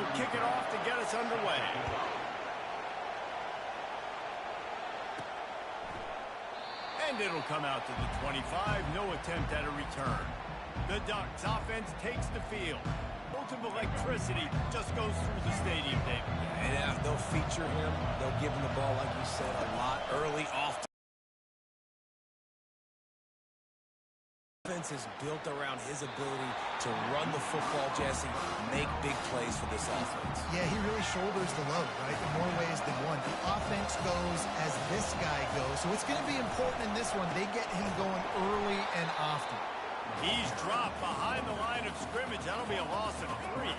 will kick it off to get us underway. And it'll come out to the 25. No attempt at a return. The Ducks offense takes the field. Bolt of electricity just goes through the stadium, David. And they'll feature him. They'll give him the ball, like you said, a lot early, often. Offense is built around his ability to run the football, Jesse, make big plays for this offense. Yeah, he really shoulders the load, right, in more ways than one. The offense goes as this guy goes, so it's going to be important in this one. They get him going early and often. He's dropped behind the line of scrimmage. That'll be a loss of 3.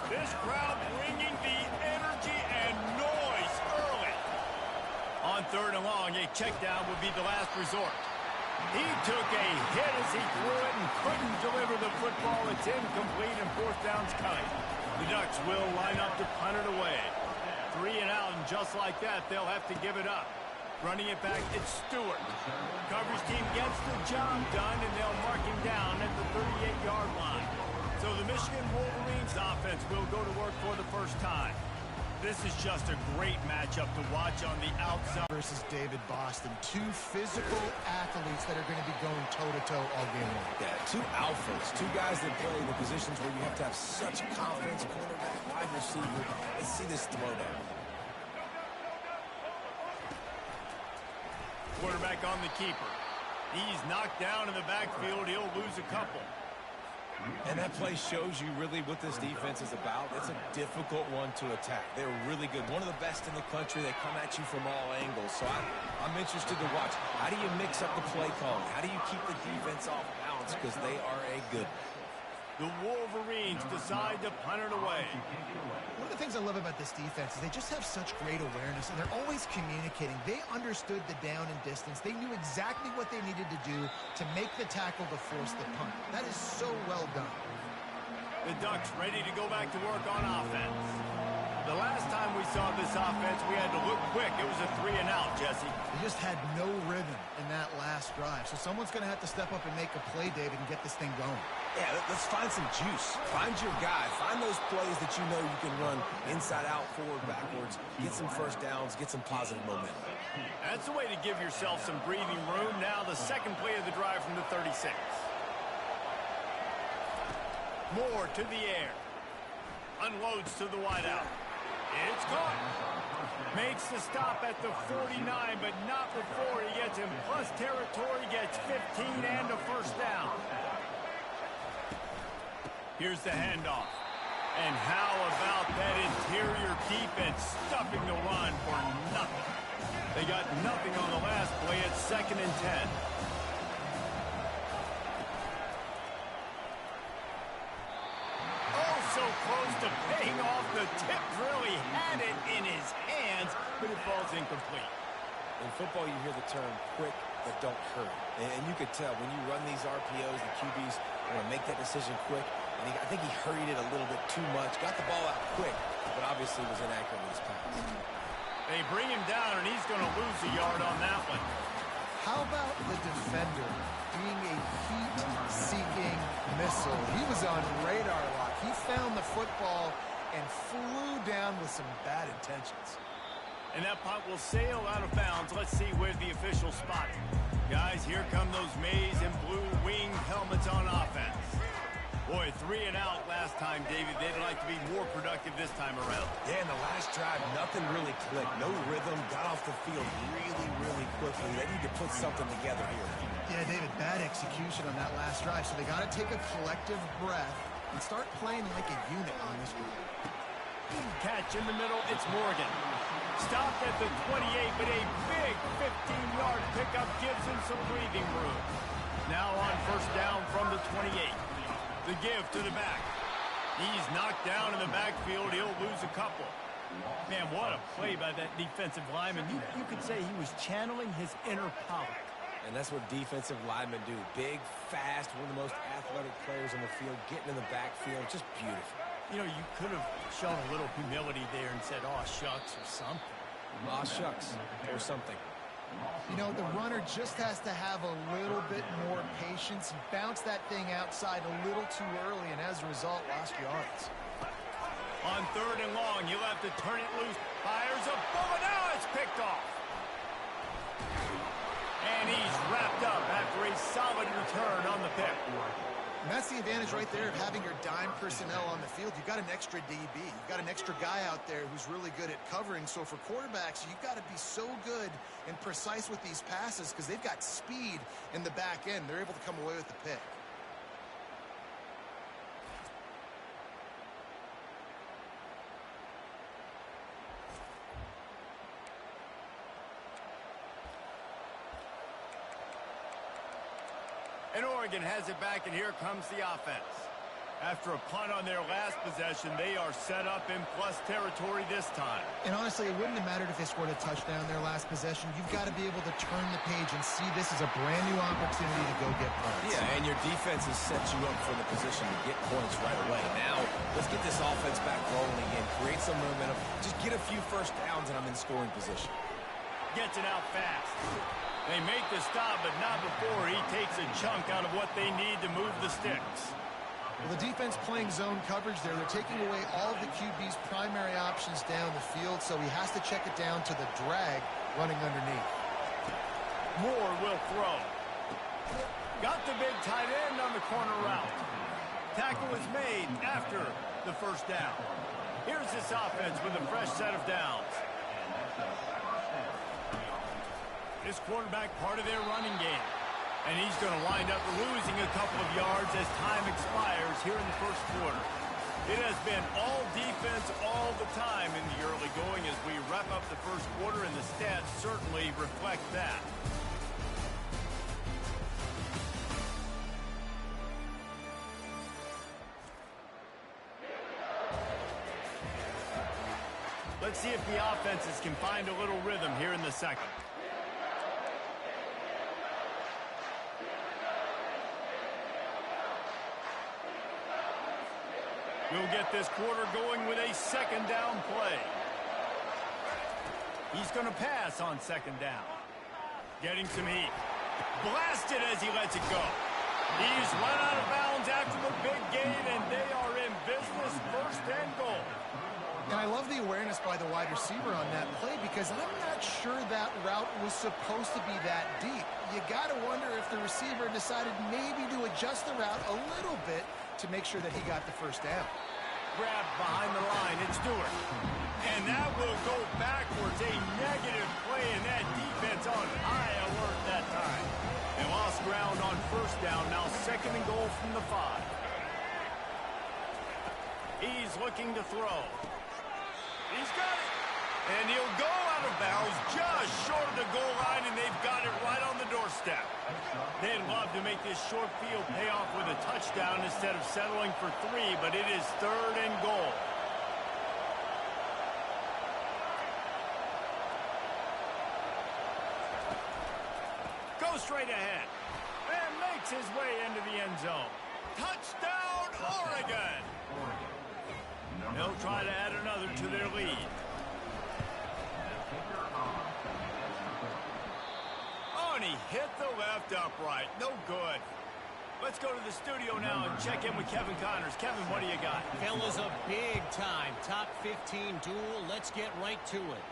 This crowd bringing the energy and noise early. On 3rd and long, a check down would be the last resort. He took a hit as he threw it and couldn't deliver the football. It's incomplete and 4th down's coming. The Ducks will line up to punt it away. 3 and out, and just like that, they'll have to give it up. Running it back, it's Stewart. Coverage team gets the job done, and they'll mark him down at the 38-yard line. So the Michigan Wolverines offense will go to work for the first time. This is just a great matchup to watch on the outside. Versus David Boston. 2 physical athletes that are going to be going toe-to-toe all game long. Yeah, 2 alphas, 2 guys that play in the positions where you have to have such confidence, quarterback, wide receiver. Let's see this throwdown. Quarterback on the keeper. He's knocked down in the backfield. He'll lose a couple. And that play shows you really what this defense is about. It's a difficult one to attack. They're really good. One of the best in the country. They come at you from all angles. So I'm interested to watch. How do you mix up the play calling? How do you keep the defense off balance? Because they are a good one. The Wolverines decide to punt it away. One of the things I love about this defense is they just have such great awareness, and they're always communicating. They understood the down and distance. They knew exactly what they needed to do to make the tackle to force the punt. That is so well done. The Ducks ready to go back to work on offense. The last time we saw this offense, we had to look quick. It was a 3 and out, Jesse. They just had no rhythm in that last drive. So someone's going to have to step up and make a play, David, and get this thing going. Yeah, let's find some juice. Find your guy. Find those plays that you know you can run inside out, forward, backwards. Get some first downs. Get some positive momentum. That's the way to give yourself some breathing room. Now the second play of the drive from the 36. Moore to the air. Unloads to the wideout. It's caught. Makes the stop at the 49, but not before he gets in plus territory, gets 15 and a first down. Here's the handoff. And how about that interior defense stuffing the run for nothing? They got nothing on the last play at 2nd and 10. So close to paying off. The tip really had it in his hands, but it falls incomplete. In football, you hear the term quick, but don't hurry. And you could tell when you run these RPOs, the QBs want to make that decision quick. And I think he hurried it a little bit too much. Got the ball out quick, but obviously was inaccurate with his pass. They bring him down, and he's going to lose a yard on that one. How about the defender being a heat-seeking missile? He was on radar lock. He found the football and flew down with some bad intentions. And that punt will sail out of bounds. Let's see where the official spot it. Guys, here come those maize and blue winged helmets on offense. Boy, 3 and out last time, David. They'd like to be more productive this time around. Yeah, in the last drive, nothing really clicked. No rhythm. Got off the field really, really quickly. They need to put something together here. Yeah, David, bad execution on that last drive. So they got to take a collective breath and start playing like a unit on this group. Catch in the middle. It's Morgan. Stopped at the 28, but a big 15-yard pickup gives him some breathing room. Now on first down from the 28. The give to the back. He's knocked down in the backfield. He'll lose a couple. Man, what a play by that defensive lineman. You could say he was channeling his inner Pollock. And that's what defensive linemen do. Big, fast, one of the most athletic players on the field, getting in the backfield. Just beautiful. You know, you could have shown a little humility there and said, "Aw, shucks," or something. Aw, shucks, or something. You know, the runner just has to have a little bit more patience. He bounced that thing outside a little too early, and as a result, lost yards. On 3rd and long, you'll have to turn it loose. Fires a bullet. Now it's picked off. And he's wrapped up after a solid return on the pick. And that's the advantage right there of having your dime personnel on the field. You've got an extra DB. You've got an extra guy out there who's really good at covering. So for quarterbacks, you've got to be so good and precise with these passes because they've got speed in the back end. They're able to come away with the pick. And Oregon has it back, and here comes the offense. After a punt on their last possession, they are set up in plus territory this time. And honestly, it wouldn't have mattered if they scored a touchdown their last possession. You've got to be able to turn the page and see this as a brand new opportunity to go get points. Yeah, and your defense has set you up for the position to get points right away. Now, let's get this offense back rolling again, create some momentum, just get a few first downs, and I'm in scoring position. Gets it out fast. They make the stop, but not before he takes a chunk out of what they need to move the sticks. Well, the defense playing zone coverage there. They're taking away all of the QB's primary options down the field, so he has to check it down to the drag running underneath. Moore will throw. Got the big tight end on the corner route. Tackle is made after the first down. Here's this offense with a fresh set of downs. This quarterback part of their running game. And he's going to wind up losing a couple of yards as time expires here in the first quarter. It has been all defense all the time in the early going as we wrap up the first quarter, and the stats certainly reflect that. Let's see if the offenses can find a little rhythm here in the second. We'll get this quarter going with a second down play. He's going to pass on second down. Getting some heat. Blasted as he lets it go. He's run out of bounds after the big gain, and they are in business, first and goal. And I love the awareness by the wide receiver on that play because I'm not sure that route was supposed to be that deep. You got to wonder if the receiver decided maybe to adjust the route a little bit to make sure that he got the first down. Grab behind the line, it's Stewart. And that will go backwards, a negative play, and that defense on high alert that time. They lost ground on first down, now second and goal from the 5. He's looking to throw. He's got it. And he'll go out of bounds just short of the goal line, and they've got it right on the doorstep. They'd love to make this short field pay off with a touchdown instead of settling for 3, but it is third and goal. Go straight ahead. And makes his way into the end zone. Touchdown, Oregon! They'll try to add another to their lead. Oh, and he hit the left upright. No good. Let's go to the studio now and check in with Kevin Connors. Kevin, what do you got? Fellas, a big-time top 15 duel. Let's get right to it.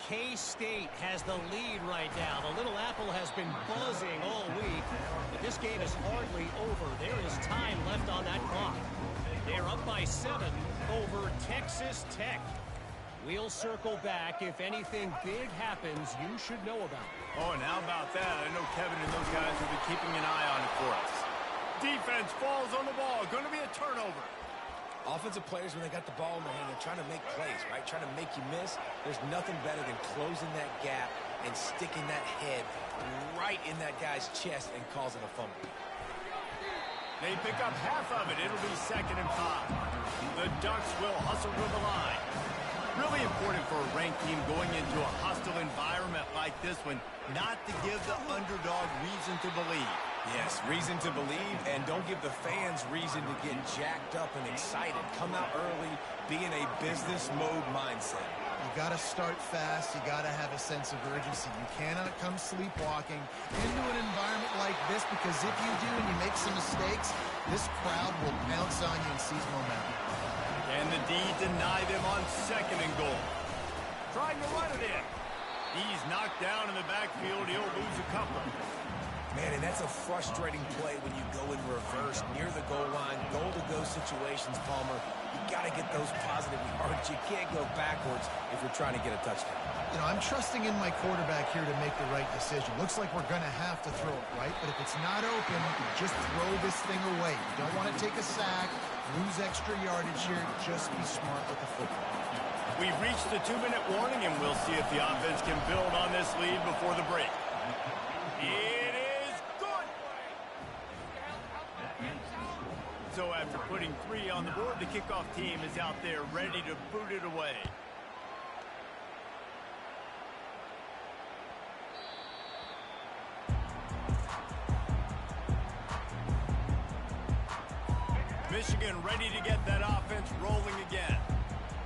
K-State has the lead right now. The Little Apple has been buzzing all week, but this game is hardly over. There is time left on that clock. They're up by 7 over Texas Tech. We'll circle back. If anything big happens, you should know about it. Oh, and how about that? I know Kevin and those guys will be keeping an eye on it for us. Defense falls on the ball. Going to be a turnover. Offensive players, when they got the ball in their hand, they're trying to make plays, right? Trying to make you miss. There's nothing better than closing that gap and sticking that head right in that guy's chest and causing a fumble. They pick up half of it. It'll be second and 5. The Ducks will hustle to the line. Really important for a ranked team going into a hostile environment like this one, not to give the underdog reason to believe. Yes, reason to believe, and don't give the fans reason to get jacked up and excited. Come out early, be in a business mode mindset. You got to start fast. You got to have a sense of urgency. You cannot come sleepwalking into an environment like this because if you do and you make some mistakes, this crowd will pounce on you and seize momentum. And the indeed deny them on 2nd and goal. Trying to run it in. He's knocked down in the backfield. He'll lose a couple. Man, and that's a frustrating play when you go in reverse near the goal line. Goal-to-go situations, Palmer. You got to get those positive yards. You can't go backwards if you're trying to get a touchdown. You know, I'm trusting in my quarterback here to make the right decision. Looks like we're going to have to throw it, right? But if it's not open, just throw this thing away. You don't want to take a sack, lose extra yardage here. Just be smart with the football. We've reached the 2-minute warning, and we'll see if the offense can build on this lead before the break. It is good. So after putting 3 on the board, the kickoff team is out there ready to boot it away. Michigan ready to get that offense rolling again.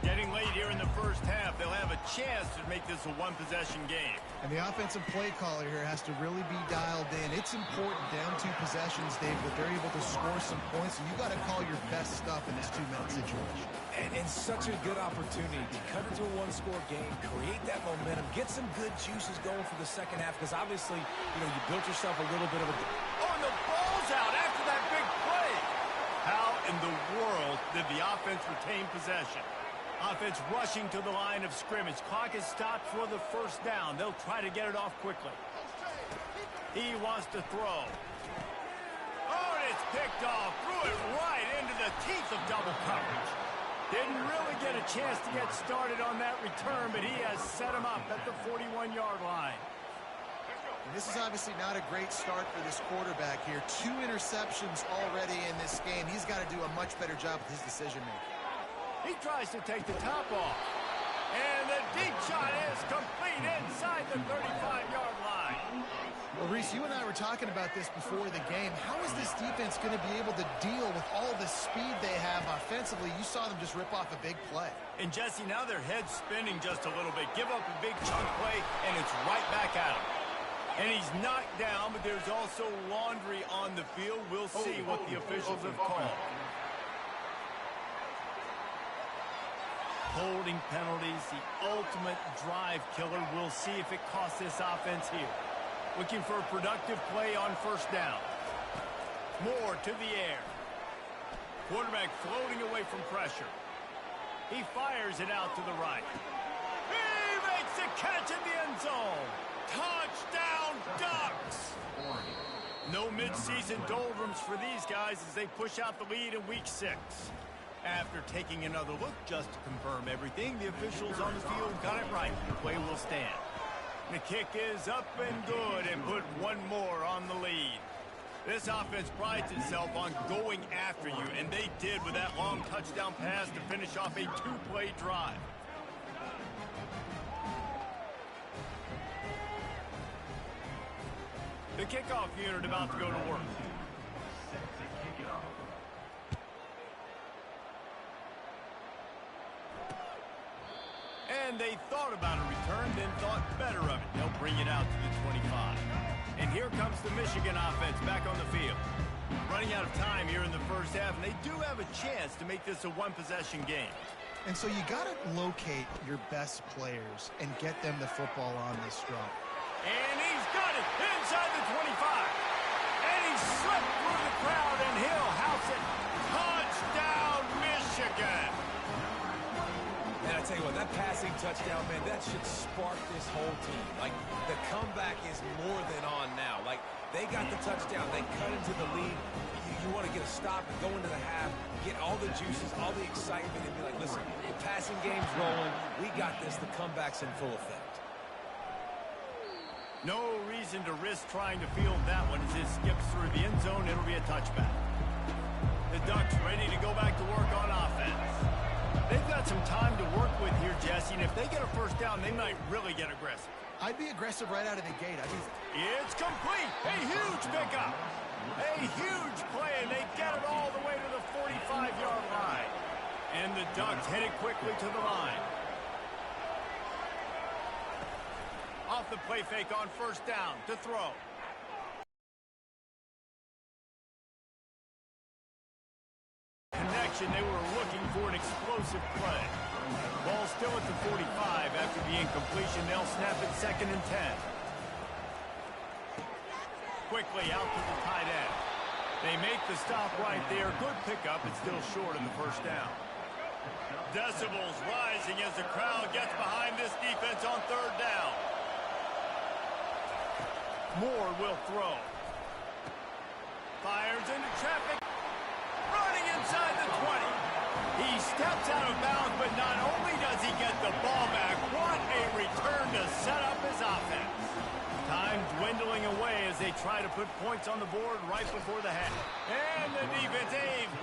Getting late here in the first half, they'll have a chance to make this a one-possession game. And the offensive play caller here has to really be dialed in. It's important down 2 possessions, Dave, that they're able to score some points. And you got to call your best stuff in this 2-minute situation. And such a good opportunity to cut into a 1-score game, create that momentum, get some good juices going for the second half. Because obviously, you know, you built yourself a little bit of a... Oh, and the ball's out after that big play. How in the world did the offense retain possession? Offense rushing to the line of scrimmage. Clock is stopped for the first down. They'll try to get it off quickly. He wants to throw. Oh, and it's picked off. Threw it right into the teeth of double coverage. Didn't really get a chance to get started on that return, but he has set him up at the 41-yard line. And this is obviously not a great start for this quarterback here. 2 interceptions already in this game. He's got to do a much better job with his decision-making. He tries to take the top off. And the deep shot is complete inside the 35-yard line. Well, Reese, you and I were talking about this before the game. How is this defense going to be able to deal with all the speed they have offensively? You saw them just rip off a big play. And, Jesse, now their head's spinning just a little bit. Give up a big chunk play, and it's right back at him. And he's knocked down, but there's also laundry on the field. We'll see what the officials have called. Holding penalties, the ultimate drive killer. We'll see if it costs this offense here. Looking for a productive play on first down. Moore to the air. Quarterback floating away from pressure. He fires it out to the right. He makes a catch in the end zone. Touchdown, Ducks! No midseason doldrums for these guys as they push out the lead in week 6. After taking another look just to confirm everything, the officials on the field got it right. The play will stand. The kick is up and good and put one more on the lead. This offense prides itself on going after you, and they did with that long touchdown pass to finish off a 2-play drive. The kickoff unit about to go to work. And they thought about a return, then thought better of it. They'll bring it out to the 25. And here comes the Michigan offense back on the field. Running out of time here in the first half, and they do have a chance to make this a one-possession game. And so you got to locate your best players and get them the football on this drive. And he's got it inside the 25. And he slipped through the crowd, and he'll house it. Touchdown, Michigan. And I tell you what, that passing touchdown, man, that should spark this whole team. Like, the comeback is more than on now. Like, they got the touchdown. They cut into the lead. You want to get a stop and go into the half, get all the juices, all the excitement, and be like, listen, the passing game's rolling. We got this. The comeback's in full effect. No reason to risk trying to field that one as it skips through the end zone. It'll be a touchback. The Ducks ready to go back to work on offense. They've got some time to work with here, Jesse, and if they get a first down, they might really get aggressive. I'd be aggressive right out of the gate. It's complete. A huge pickup. A huge play, and they get it all the way to the 45-yard line. And the Ducks headed quickly to the line. Off the play fake on first down to throw. Connection they were looking for an explosive play. Ball still at the 45 after the incompletion. They'll snap it 2nd and 10. Quickly out to the tight end. They make the stop right there. Good pickup. It's still short in the first down. Decibels rising as the crowd gets behind this defense on 3rd down. Moore will throw. Fires into traffic. Running inside the 20. He steps out of bounds, but not only does he get the ball back, what a return to set up his offense. Time dwindling away as they try to put points on the board right before the half. And the defense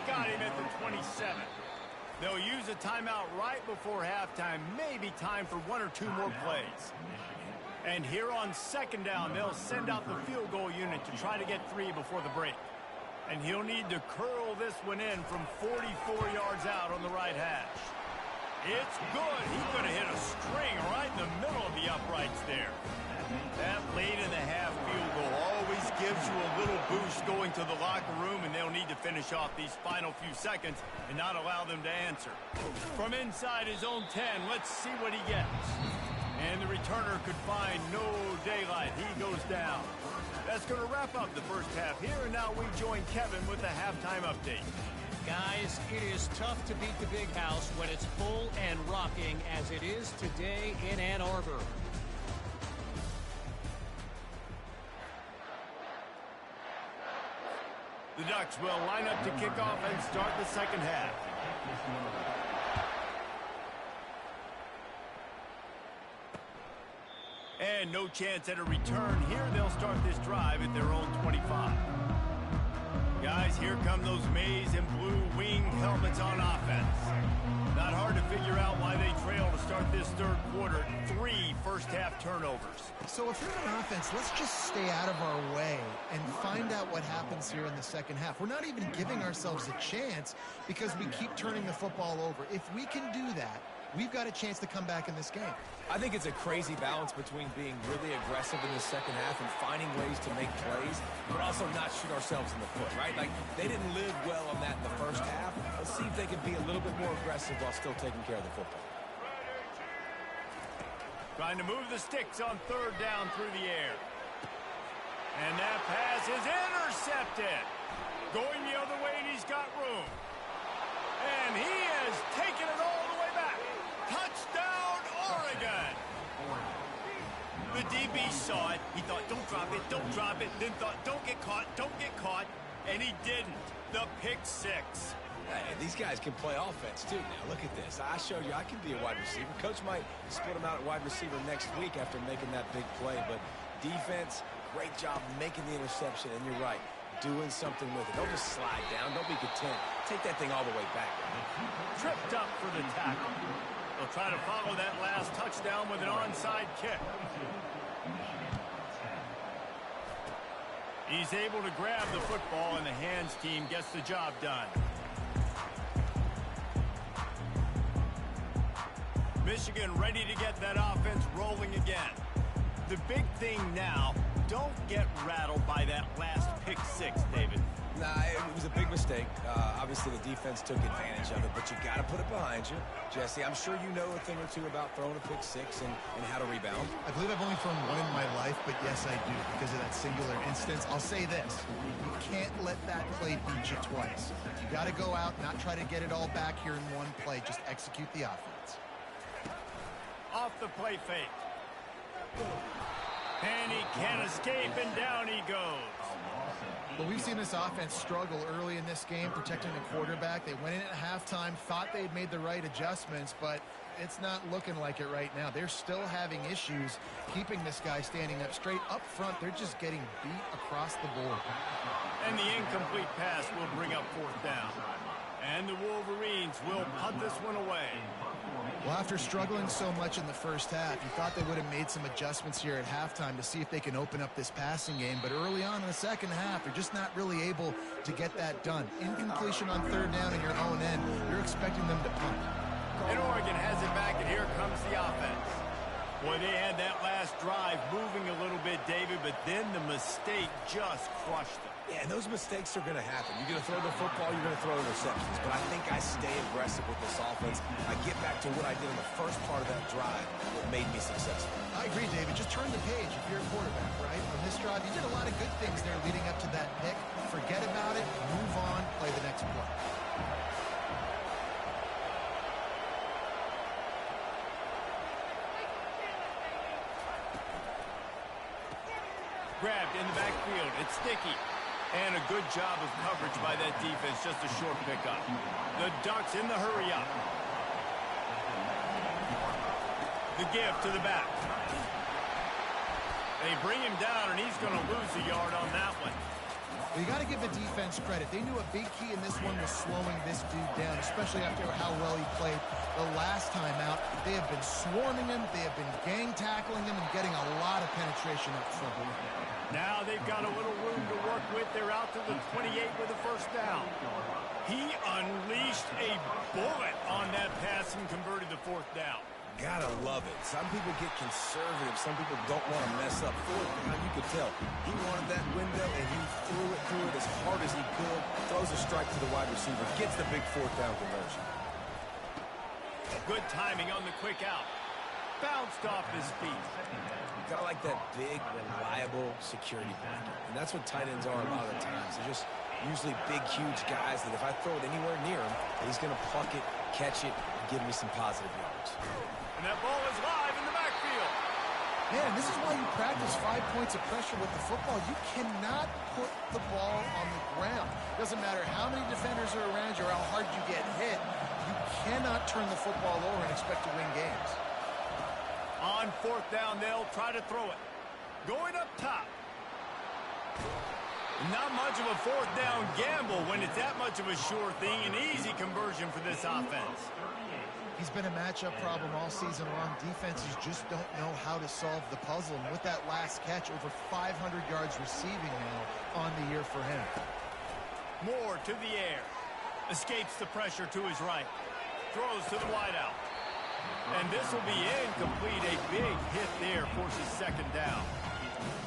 got him at the 27. They'll use a timeout right before halftime. Maybe time for 1 or 2 more plays. And here on 2nd down, they'll send out the field goal unit to try to get 3 before the break. And he'll need to curl this one in from 44 yards out on the right hash. It's good. He's going to hit a string right in the middle of the uprights there. That late in the half field goal always gives you a little boost going to the locker room, and they'll need to finish off these final few seconds and not allow them to answer. From inside his own 10, let's see what he gets. And the returner could find no daylight. He goes down. That's going to wrap up the first half here, and now we join Kevin with the halftime update. Guys, it is tough to beat the Big House when it's full and rocking as it is today in Ann Arbor. The Ducks will line up to kick off and start the second half. And no chance at a return here. They'll start this drive at their own 25. Guys, here come those maize and blue wing helmets on offense. Not hard to figure out why they trail to start this 3rd quarter. 3 first-half turnovers. So if you're an offense, let's just stay out of our way and find out what happens here in the second half. We're not even giving ourselves a chance because we keep turning the football over. If we can do that, we've got a chance to come back in this game. I think it's a crazy balance between being really aggressive in the second half and finding ways to make plays, but also not shoot ourselves in the foot, right? Like, they didn't live well on that in the first half. Let's see if they can be a little bit more aggressive while still taking care of the football. Trying to move the sticks on 3rd down through the air. And that pass is intercepted. Going the other way, and he's got room. And he has taken it all the way back. Touchdown, Oregon. The DB saw it. He thought, don't drop it, don't drop it. Then thought, don't get caught, don't get caught. And he didn't. The pick 6. Hey, these guys can play offense, too. Now, look at this. I showed you I can be a wide receiver. Coach might split him out at wide receiver next week after making that big play. But defense, great job making the interception. And you're right, doing something with it. Don't just slide down. Don't be content. Take that thing all the way back. Tripped up for the tackle. They'll try to follow that last touchdown with an onside kick. He's able to grab the football, and the hands team gets the job done. Michigan ready to get that offense rolling again. The big thing now, don't get rattled by that last pick 6, David. Nah, it was a big mistake. Obviously, the defense took advantage of it, but you got to put it behind you. Jesse, I'm sure you know a thing or two about throwing a pick 6 and how to rebound. I believe I've only thrown one in my life, but yes, I do because of that singular instance. I'll say this. You can't let that play beat you twice. You got to go out, not try to get it all back here in one play. Just execute the offense. Off the play fake. And he can't escape, and down he goes. Well, we've seen this offense struggle early in this game, protecting the quarterback. They went in at halftime, thought they'd made the right adjustments, but it's not looking like it right now. They're still having issues keeping this guy standing up straight. Up front, they're just getting beat across the board. And the incomplete pass will bring up 4th down. And the Wolverines will punt this one away. Well, after struggling so much in the first half, you thought they would have made some adjustments here at halftime to see if they can open up this passing game. But early on in the second half, they're just not really able to get that done. Incompletion on 3rd down in your own end, you're expecting them to punt. And Oregon has it back, and here comes the offense. Boy, they had that last drive moving a little bit, David, but then the mistake just crushed them. Yeah, and those mistakes are going to happen. You're going to throw the football, you're going to throw interceptions. But I think I stay aggressive with this offense. I get back to what I did in the first part of that drive that made me successful. I agree, David. Just turn the page if you're a quarterback, right? On this drive, you did a lot of good things there leading up to that pick. Forget about it, move on, play the next play. Grabbed in the backfield. It's sticky. And a good job of coverage by that defense. Just a short pickup. The Ducks in the hurry up. The give to the back. They bring him down, and he's going to lose a yard on that one. Well, you got to give the defense credit. They knew a big key in this one was slowing this dude down, especially after how well he played the last time out. They have been swarming him. They have been gang tackling him and getting a lot of penetration up front. Now they've got a little room to work with. They're out to the 28 with a first down. He unleashed a bullet on that pass and converted the fourth down. Gotta love it. Some people get conservative. Some people don't want to mess up fourth down. You could tell. He wanted that window, and he threw it as hard as he could. Throws a strike to the wide receiver. Gets the big fourth down conversion. Good timing on the quick out. Bounced off his feet. Kind of like that big, reliable security blanket. And that's what tight ends are a lot of the times. They're just usually big, huge guys that if I throw it anywhere near him, he's going to pluck it, catch it, and give me some positive yards. And that ball is live in the backfield. Man, this is why you practice 5 points of pressure with the football. You cannot put the ball on the ground. Doesn't matter how many defenders are around you or how hard you get hit. You cannot turn the football over and expect to win games. On fourth down, they'll try to throw it. Going up top. Not much of a fourth down gamble when it's that much of a sure thing. An easy conversion for this offense. He's been a matchup problem all season long. Defenses just don't know how to solve the puzzle. And with that last catch, over 500 yards receiving now on the year for him. Moore to the air. Escapes the pressure to his right. Throws to the wideout. And this will be incomplete. A big hit there forces second down.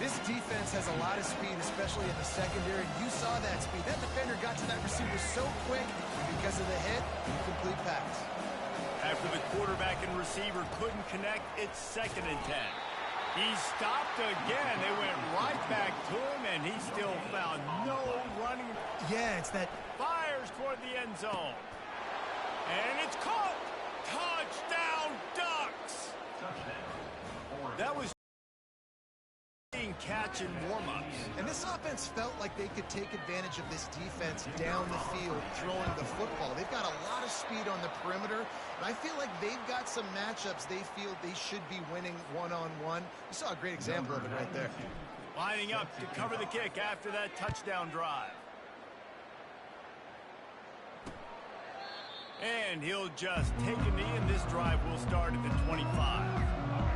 This defense has a lot of speed, especially in the secondary. You saw that speed. That defender got to that receiver so quick, and because of the hit, incomplete pass. After the quarterback and receiver couldn't connect, it's 2nd and 10. He stopped again. They went right back to him, and he still found no running. Yeah, it's that. Fires toward the end zone. And it's caught. Touchdown, Ducks. That was catch and warm-ups. And this offense felt like they could take advantage of this defense down the field throwing the football. They've got a lot of speed on the perimeter, and I feel like they've got some matchups they feel they should be winning one-on-one. You saw a great example of it right there. Lining up to cover the kick after that touchdown drive. And he'll just take a knee, and this drive will start at the 25.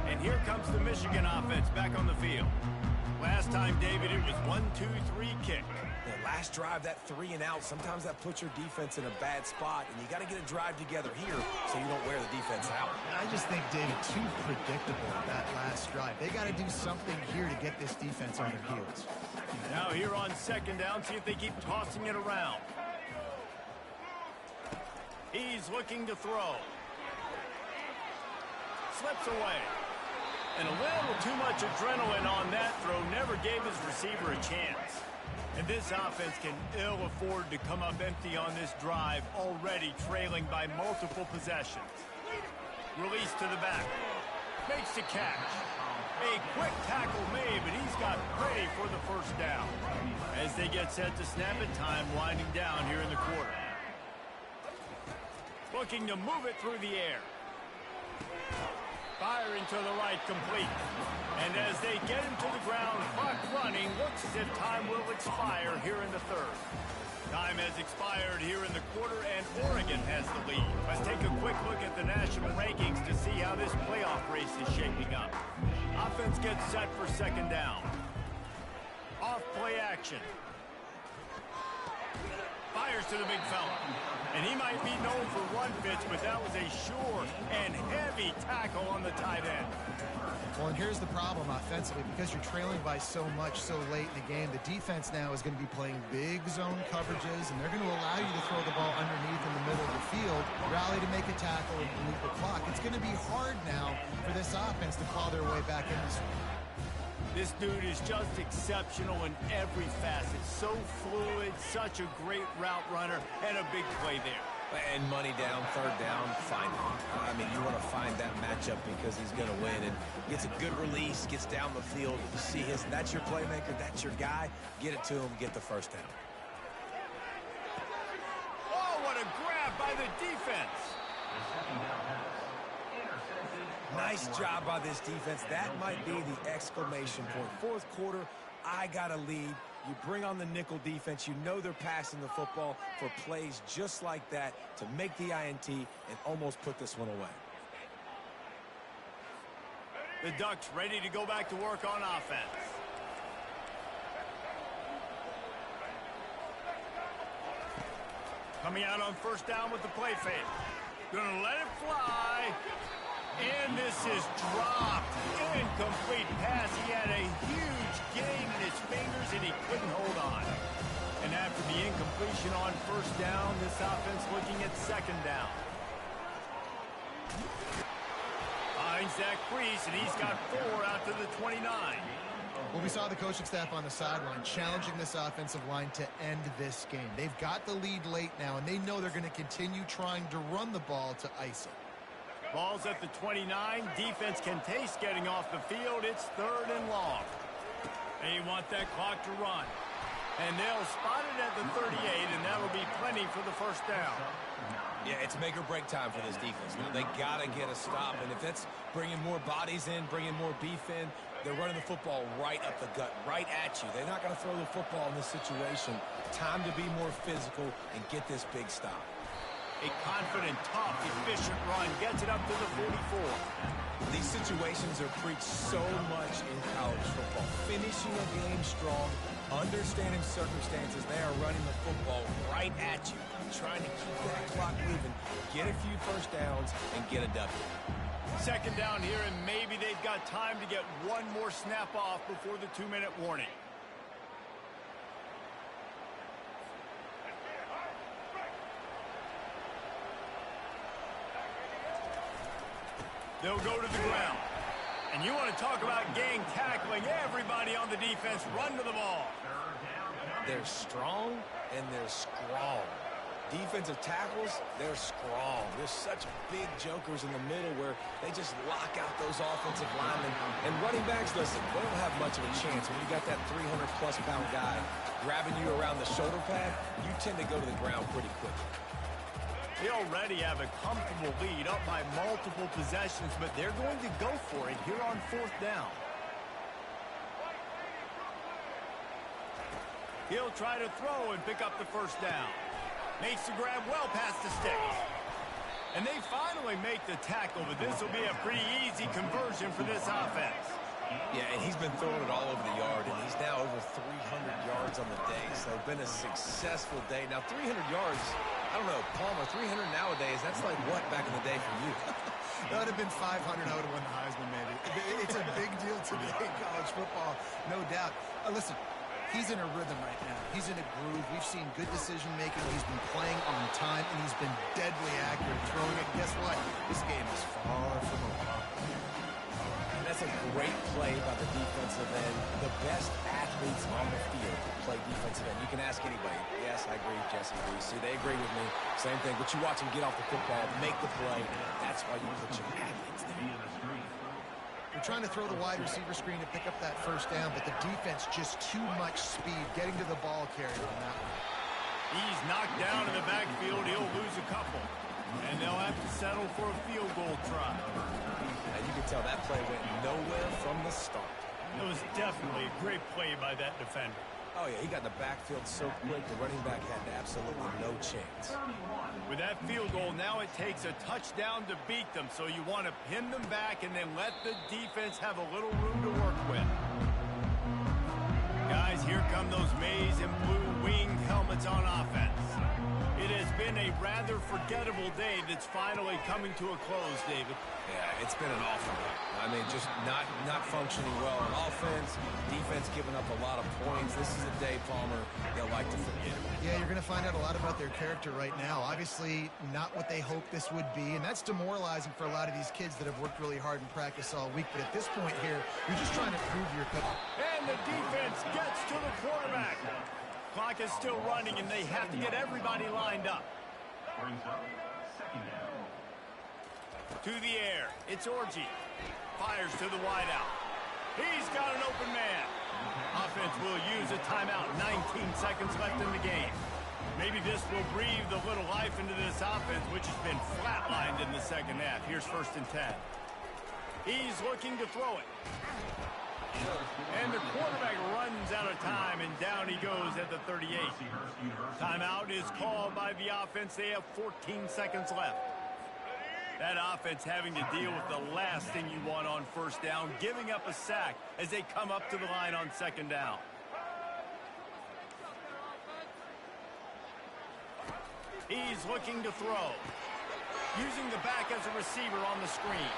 And here comes the Michigan offense back on the field. Last time, David, it was 1-2-3 kick. The last drive, that 3 and out, sometimes that puts your defense in a bad spot, and you got to get a drive together here so you don't wear the defense out. I just think, David, too predictable that last drive. They got to do something here to get this defense on their heels. Now here on 2nd down, see if they keep tossing it around. He's looking to throw. Slips away. And a little too much adrenaline on that throw. Never gave his receiver a chance. And this offense can ill afford to come up empty on this drive, already trailing by multiple possessions. Release to the back. Makes the catch. A quick tackle made, but he's got ready for the first down. As they get set to snap it, time winding down here in the quarter. Looking to move it through the air. Firing to the right, complete. And as they get him to the ground, clock running, looks as if time will expire here in the 3rd. Time has expired here in the quarter, and Oregon has the lead. Let's take a quick look at the national rankings to see how this playoff race is shaping up. Offense gets set for 2nd down. Off play action. Fires to the big fella. And he might be known for run fits, but that was a sure and heavy tackle on the tight end. Well, and here's the problem offensively. Because you're trailing by so much so late in the game, the defense now is going to be playing big zone coverages, and they're going to allow you to throw the ball underneath in the middle of the field, rally to make a tackle, and leap the clock. It's going to be hard now for this offense to claw their way back in this one. This dude is just exceptional in every facet. So fluid, such a great route runner, and a big play there. And money down, third down, find him. I mean, you want to find that matchup because he's going to win. And gets a good release, gets down the field. You see that's your playmaker, that's your guy. Get it to him, get the first down. Oh, what a grab by the defense. Nice job by this defense. That might be the exclamation point. Fourth quarter, I got a lead. You bring on the nickel defense. You know they're passing the football for plays just like that to make the INT and almost put this one away. The Ducks ready to go back to work on offense. Coming out on first down with the play fake. Gonna let it fly. And this is dropped. Incomplete pass. He had a huge gain in his fingers, and he couldn't hold on. And after the incompletion on first down, this offense looking at second down. Finds that crease, and he's got 4 out to the 29. Well, we saw the coaching staff on the sideline challenging this offensive line to end this game. They've got the lead late now, and they know they're going to continue trying to run the ball to ice it. Ball's at the 29. Defense can taste getting off the field. It's third and long. They want that clock to run. And they'll spot it at the 38, and that'll be plenty for the first down. Yeah, it's make or break time for this defense. Now, they got to get a stop, and if that's bringing more bodies in, bringing more beef in, they're running the football right up the gut, right at you. They're not going to throw the football in this situation. Time to be more physical and get this big stop. A confident, tough, efficient run gets it up to the 44. These situations are preached so much in college football. Finishing a game strong, understanding circumstances. They are running the football right at you, trying to keep that clock moving, get a few first downs, and get a W. Second down here, and maybe they've got time to get one more snap off before the 2-minute warning. They'll go to the ground. And you want to talk about gang tackling. Everybody on the defense run to the ball. They're strong and they're strong. Defensive tackles, they're strong. There's such big jokers in the middle where they just lock out those offensive linemen. And running backs, listen, they don't have much of a chance. When you got that 300-plus pound guy grabbing you around the shoulder pad, you tend to go to the ground pretty quickly. They already have a comfortable lead up by multiple possessions, but they're going to go for it here on fourth down. He'll try to throw and pick up the first down. Makes the grab well past the sticks. And they finally make the tackle, but this will be a pretty easy conversion for this offense. Yeah, and he's been throwing it all over the yard, and he's now over 300 yards on the day, so it's been a successful day. Now, 300 yards, I don't know, Palmer, 300 nowadays, that's like what back in the day for you? That would have been 500. I would have won the Heisman, maybe. It's a big deal today in college football, no doubt. Listen, he's in a rhythm right now. He's in a groove. We've seen good decision-making. He's been playing on time, and he's been deadly accurate throwing it. Guess what? This game is far from over. That's a great play by the defensive end. The best athletes on the field play defensive end. You can ask anybody. Yes, I agree. Jesse agrees. See, they agree with me. Same thing. But you watch them get off the football, make the play. That's why you put your athletes there. They're trying to throw the wide receiver screen to pick up that first down, but the defense just too much speed getting to the ball carrier on that one. He's knocked down in the backfield. He'll lose a couple. And they'll have to settle for a field goal try. And you can tell that play went nowhere from the start. It was definitely a great play by that defender. Oh, yeah, he got in the backfield so quick, the running back had absolutely no chance. With that field goal, now it takes a touchdown to beat them, so you want to pin them back and then let the defense have a little room to work with. Guys, here come those maize and blue wing helmets on offense. It has been a rather forgettable day that's finally coming to a close, David. Yeah, it's been an awful day. I mean, just not functioning well on offense, defense giving up a lot of points. This is a day, Palmer, they'll like to forget. Yeah, you're going to find out a lot about their character right now. Obviously, not what they hoped this would be, and that's demoralizing for a lot of these kids that have worked really hard in practice all week. But at this point here, you're just trying to prove your cookie. And the defense gets to the quarterback. Clock is still running, and they have to get everybody lined up. To the air. It's Orji. Fires to the wideout. He's got an open man. Offense will use a timeout. 19 seconds left in the game. Maybe this will breathe a little life into this offense, which has been flatlined in the second half. Here's 1st and 10. He's looking to throw it. And the quarterback runs out of time, and down he goes at the 38. Timeout is called by the offense. They have 14 seconds left. That offense having to deal with the last thing you want on 1st down, giving up a sack as they come up to the line on 2nd down. He's looking to throw. Using the back as a receiver on the screen.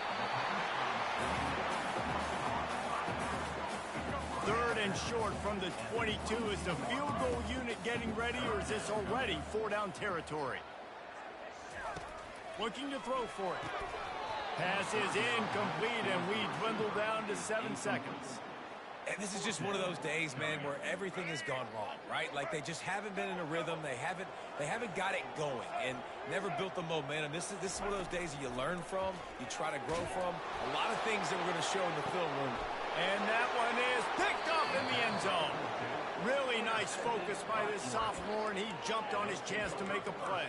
3rd and short from the 22. Is the field goal unit getting ready, or is this already 4-down territory? Looking to throw for it. Pass is incomplete, and we dwindle down to 7 seconds. And this is just one of those days, man, where everything has gone wrong, right? Like they just haven't been in a rhythm. They haven't got it going and never built the momentum. This is one of those days that you learn from, you try to grow from. A lot of things that we're going to show in the film room. And that one is picked up in the end zone. Really nice focus by this sophomore, and he jumped on his chance to make a play.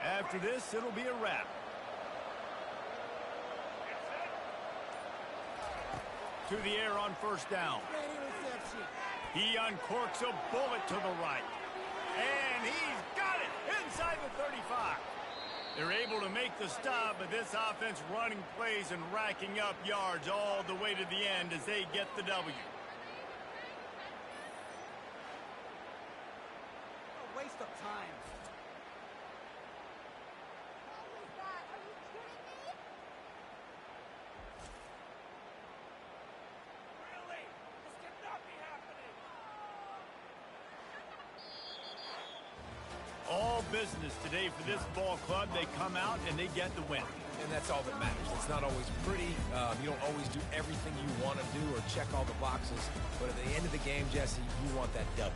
After this, it'll be a wrap. To the air on 1st down. He uncorks a bullet to the right. And he's got it inside the 35. They're able to make the stop, but this offense running plays and racking up yards all the way to the end as they get the W. A waste of time. All business today for this ball club. They come out and they get the win. And that's all that matters. It's not always pretty. You don't always do everything you want to do or check all the boxes. But at the end of the game, Jesse, you want that W.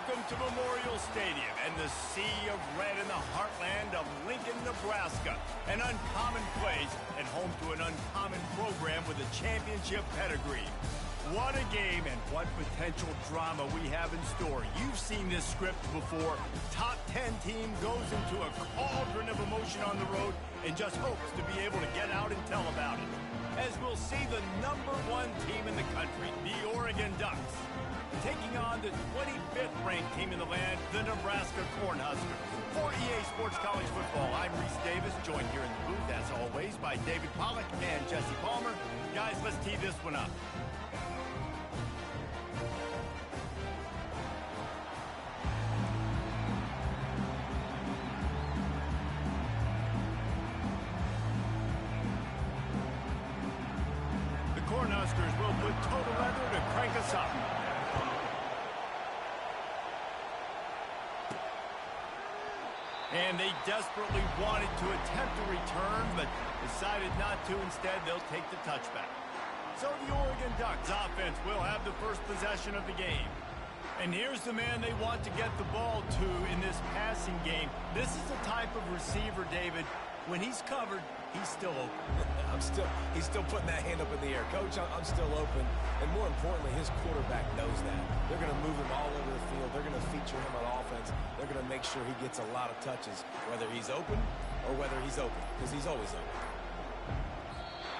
Welcome to Memorial Stadium and the sea of red in the heartland of Lincoln, Nebraska. An uncommon place and home to an uncommon program with a championship pedigree. What a game and what potential drama we have in store. You've seen this script before. Top 10 team goes into a cauldron of emotion on the road and just hopes to be able to get out and tell about it. As we'll see the #1 team in the country, the Oregon Ducks, taking on the 25th ranked team in the land, the Nebraska Cornhuskers. For EA Sports College Football, I'm Reese Davis, joined here in the booth, as always, by David Pollack and Jesse Palmer. Guys, let's tee this one up. The Cornhuskers will put total leather to crank us up. And they desperately wanted to attempt a return, but decided not to. Instead, they'll take the touchback. So the Oregon Ducks offense will have the first possession of the game. And here's the man they want to get the ball to in this passing game. This is the type of receiver, David, when he's covered, he's still open. He's still putting that hand up in the air. Coach, I'm still open. And more importantly, his quarterback knows that. They're going to move him all over the field. They're going to feature him on offense. They're going to make sure he gets a lot of touches, whether he's open or whether he's open, because he's always open.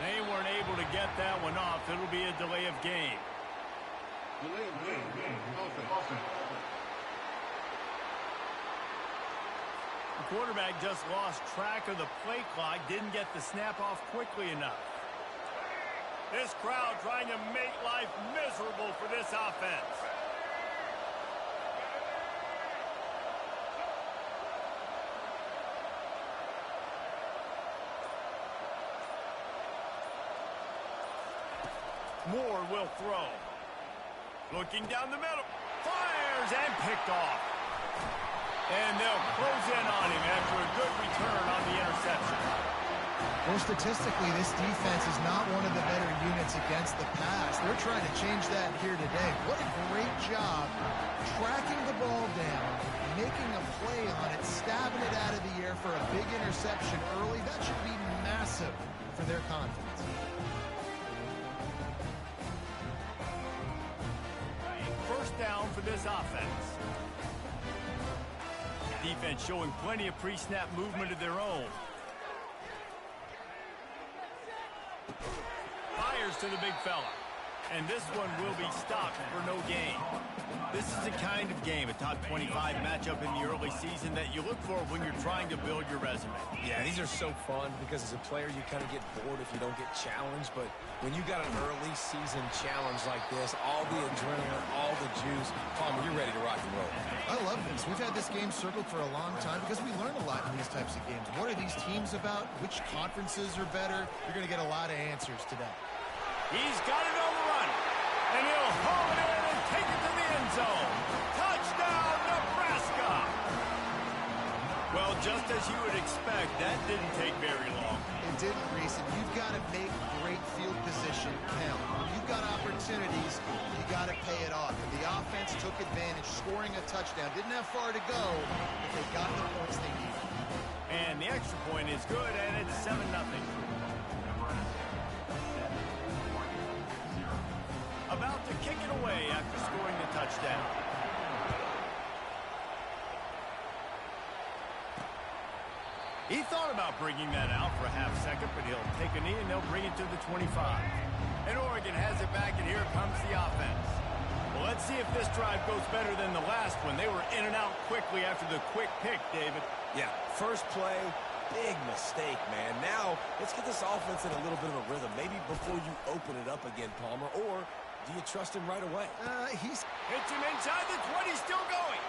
They weren't able to get that one off. It'll be a delay of game. Delay of game. Offense. The quarterback just lost track of the play clock, didn't get the snap off quickly enough. This crowd trying to make life miserable for this offense. Moore will throw. Looking down the middle. Fires and picked off. And they'll close in on him after a good return on the interception. Well, statistically, this defense is not one of the better units against the pass. They're trying to change that here today. What a great job tracking the ball down, making a play on it, stabbing it out of the air for a big interception early. That should be massive for their confidence. First down for this offense. Defense showing plenty of pre-snap movement of their own. Fires to the big fella. And this one will be stopped for no gain. This is the kind of game, a top 25 matchup in the early season, that you look for when you're trying to build your resume. Yeah, these are so fun because as a player you kind of get bored if you don't get challenged, but when you got an early season challenge like this, all the adrenaline, all the juice, Palmer, you're ready to rock and roll. I love this. We've had this game circled for a long time because we learn a lot in these types of games. What are these teams about? Which conferences are better? You're going to get a lot of answers today. He's got it on the run. And he'll haul it in and take it to the end zone. Touchdown, Nebraska! Well, just as you would expect, that didn't take very long. It didn't, Reese, and you've got to make great field position count. When you've got opportunities, you got to pay it off. And the offense took advantage, scoring a touchdown. Didn't have far to go, but they got the points they needed. And the extra point is good, and it's 7-0. About to kick it away after scoring the touchdown. He thought about bringing that out for a half second, but he'll take a knee and they'll bring it to the 25. And Oregon has it back, and here comes the offense. Well, let's see if this drive goes better than the last one. They were in and out quickly after the quick pick, David. Yeah, first play, big mistake, man. Now, let's get this offense in a little bit of a rhythm. Maybe before you open it up again, Palmer, or do you trust him right away? He's hits him inside the 20, still going.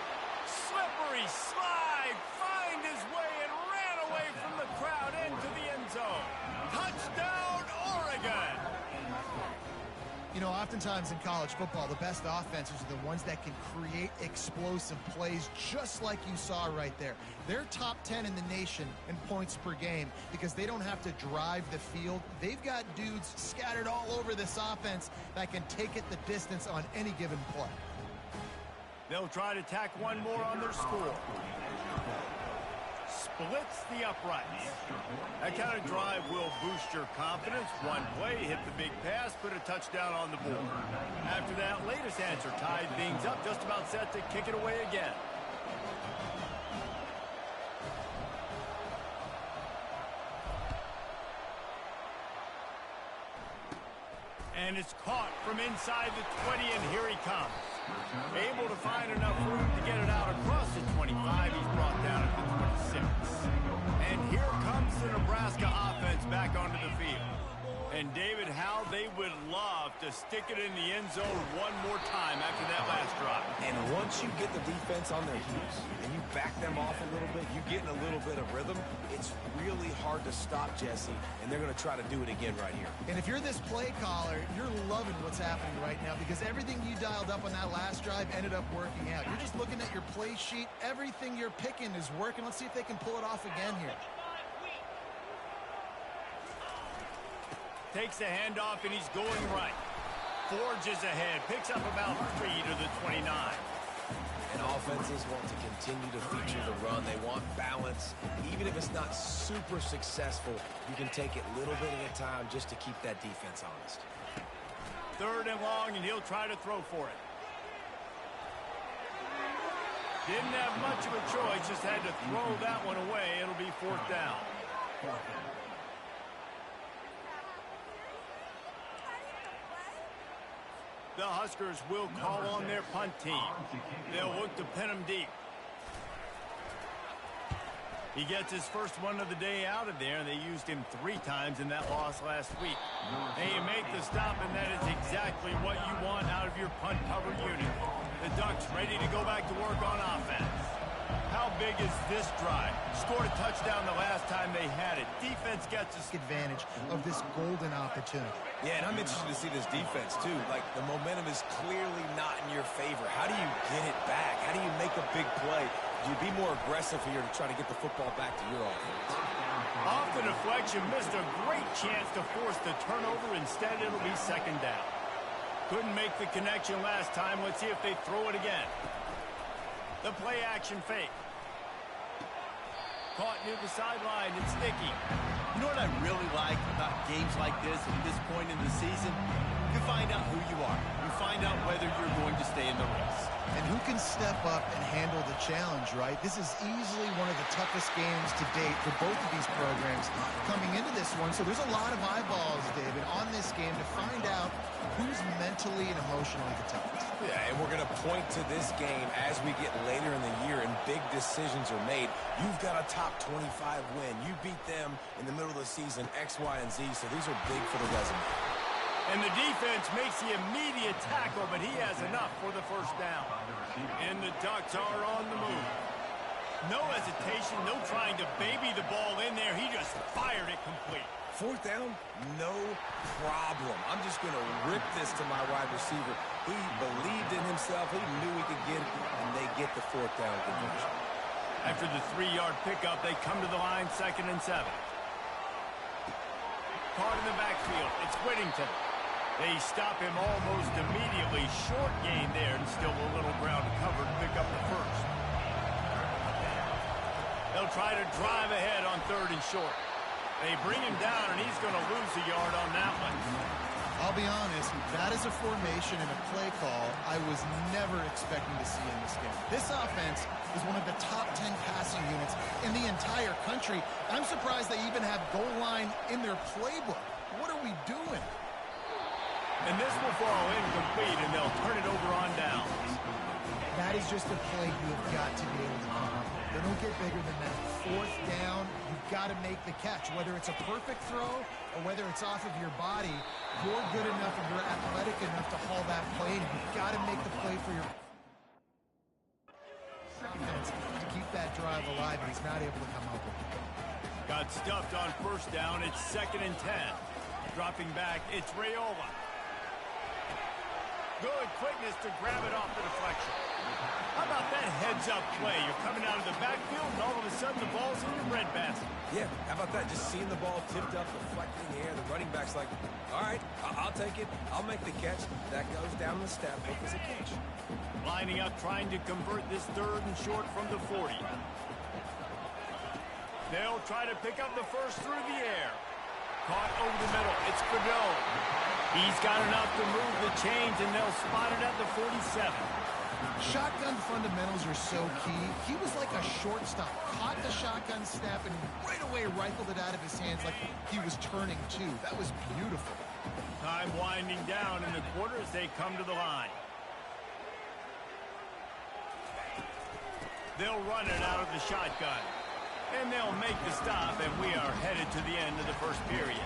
Slippery slide, find his way and ran away from the crowd into the end zone. Touchdown, Oregon! You know, oftentimes in college football, the best offenses are the ones that can create explosive plays just like you saw right there. They're top 10 in the nation in points per game because they don't have to drive the field. They've got dudes scattered all over this offense that can take it the distance on any given play. They'll try to tack one more on their score. Splits the uprights. That kind of drive will boost your confidence. One play, hit the big pass, put a touchdown on the board. After that latest answer, tied things up, just about set to kick it away again. And it's caught from inside the 20, and here he comes. Able to find enough room to get it out across the 25. He's brought down at the 26. And here comes the Nebraska offense back onto the field. And David, how they would love to stick it in the end zone one more time after that last drive. And once you get the defense on their heels and you back them off a little bit, you get in a little bit of rhythm, it's really hard to stop Jesse, and they're going to try to do it again right here. And if you're this play caller, you're loving what's happening right now because everything you dialed up on that last drive ended up working out. You're just looking at your play sheet. Everything you're picking is working. Let's see if they can pull it off again here. Takes the handoff, and he's going right. Forges ahead, picks up about 3 to the 29. And offenses want to continue to feature the run. They want balance. Even if it's not super successful, you can take it little bit at a time just to keep that defense honest. 3rd and long, and he'll try to throw for it. Didn't have much of a choice, just had to throw that one away. It'll be 4th down. The Huskers will call on their punt team. They'll look to pin him deep. He gets his first one of the day out of there, and they used him 3 times in that loss last week. And you make the stop, and that is exactly what you want out of your punt cover unit. The Ducks ready to go back to work on offense. How big is this drive? Scored a touchdown the last time they had it. Defense gets a Advantage of this golden opportunity. Yeah, and I'm interested to see this defense, too. Like, the momentum is clearly not in your favor. How do you get it back? How do you make a big play? Do you be more aggressive here to try to get the football back to your offense? Off the deflection, missed a great chance to force the turnover. Instead, it'll be 2nd down. Couldn't make the connection last time. Let's see if they throw it again. The play action fake. Caught near the sideline. It's sticky. You know what I really like about games like this at this point in the season? You find out who you are. You find out whether you're going to stay in the race. And who can step up and handle the challenge, right? This is easily one of the toughest games to date for both of these programs coming into this one. So there's a lot of eyeballs, David, on this game to find out who's mentally and emotionally the toughest. Yeah, and we're going to point to this game as we get later in the year and big decisions are made. You've got a top 25 win. You beat them in the middle of the season, X, Y, and Z, so these are big for the resume. And the defense makes the immediate tackle, but he has enough for the 1st down. And the Ducks are on the move. No hesitation, no trying to baby the ball in there. He just fired it complete. 4th down, no problem. I'm just going to rip this to my wide receiver. He believed in himself. He knew he could get it, and they get the 4th down conversion. After the 3-yard pickup, they come to the line, 2nd and 7. Caught in the backfield. It's Whittington. They stop him almost immediately. Short gain there, and still a little ground to cover to pick up the 1st. They'll try to drive ahead on 3rd and short. They bring him down, and he's going to lose a yard on that one. I'll be honest, that is a formation and a play call I was never expecting to see in this game. This offense is one of the top 10 passing units in the entire country. I'm surprised they even have goal line in their playbook. What are we doing? And this will fall incomplete, and they'll turn it over on downs. That is just a play you have got to be able to come up with. They don't get bigger than that. 4th down, you've got to make the catch. Whether it's a perfect throw or whether it's off of your body, you're good enough and you're athletic enough to haul that play, and you've got to make the play for your offense to keep that drive alive, and he's not able to come up with it. Got stuffed on 1st down. It's 2nd and 10. Dropping back, it's Raiola. Good quickness to grab it off the deflection. How about that heads-up play? You're coming out of the backfield, and all of a sudden the ball's in your breadbasket. Yeah, how about that? Just seeing the ball tipped up, deflected in the air. The running back's like, all right, I'll take it. I'll make the catch. That goes down the step. Hope it's a catch. Lining up, trying to convert this 3rd and short from the 40. They'll try to pick up the first through the air. Caught over the middle. It's Fidel. He's got enough to move the chains, and they'll spot it at the 47. Shotgun fundamentals are so key. He was like a shortstop. Caught the shotgun snap and right away rifled it out of his hands like he was turning too. That was beautiful. Time winding down in the quarter as they come to the line. They'll run it out of the shotgun. And they'll make the stop, and we are headed to the end of the first period.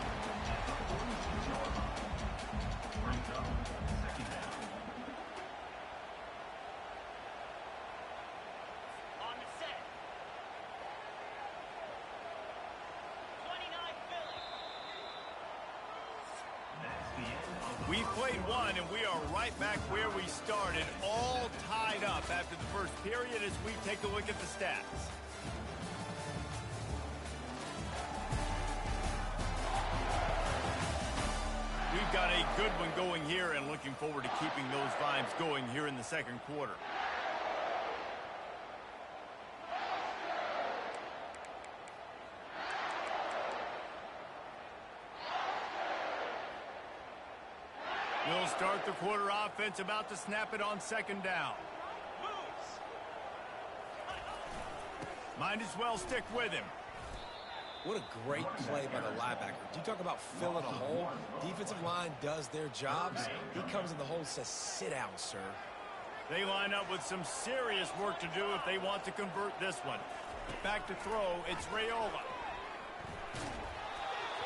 On the set. 29 Philly. We played one, and we are right back where we started, all tied up after the first period as we take a look at the stats. We've got a good one going here and looking forward to keeping those vibes going here in the second quarter. We'll start the quarter offense, about to snap it on 2nd down. Might as well stick with him. What a great play by the linebacker. Do you talk about filling a hole? Defensive line does their jobs. He comes in the hole and says, sit down, sir. They line up with some serious work to do if they want to convert this one. Back to throw, it's Raiola.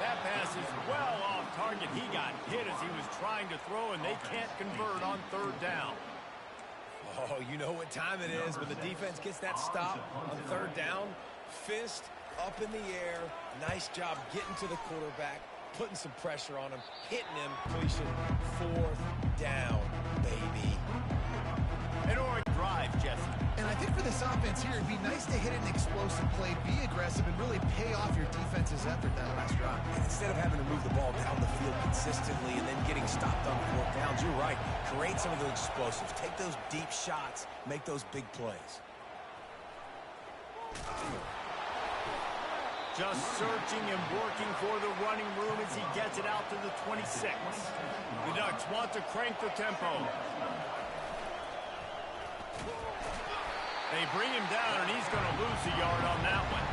That pass is well off target. He got hit as he was trying to throw, and they can't convert on 3rd down. Oh, you know what time it is when the defense gets that stop on 3rd down. Fist up in the air. Nice job getting to the quarterback, putting some pressure on him, hitting him. Completion. 4th down, baby. An Oregon drive, Jesse. And I think for this offense here, it'd be nice to hit an explosive play, be aggressive, and really pay off your defense's effort that last drive. And instead of having to move the ball down the field consistently and then getting stopped on 4th downs, you're right. Create some of those explosives. Take those deep shots. Make those big plays. Just searching and working for the running room as he gets it out to the 26. The Ducks want to crank the tempo. They bring him down, and he's going to lose a yard on that one.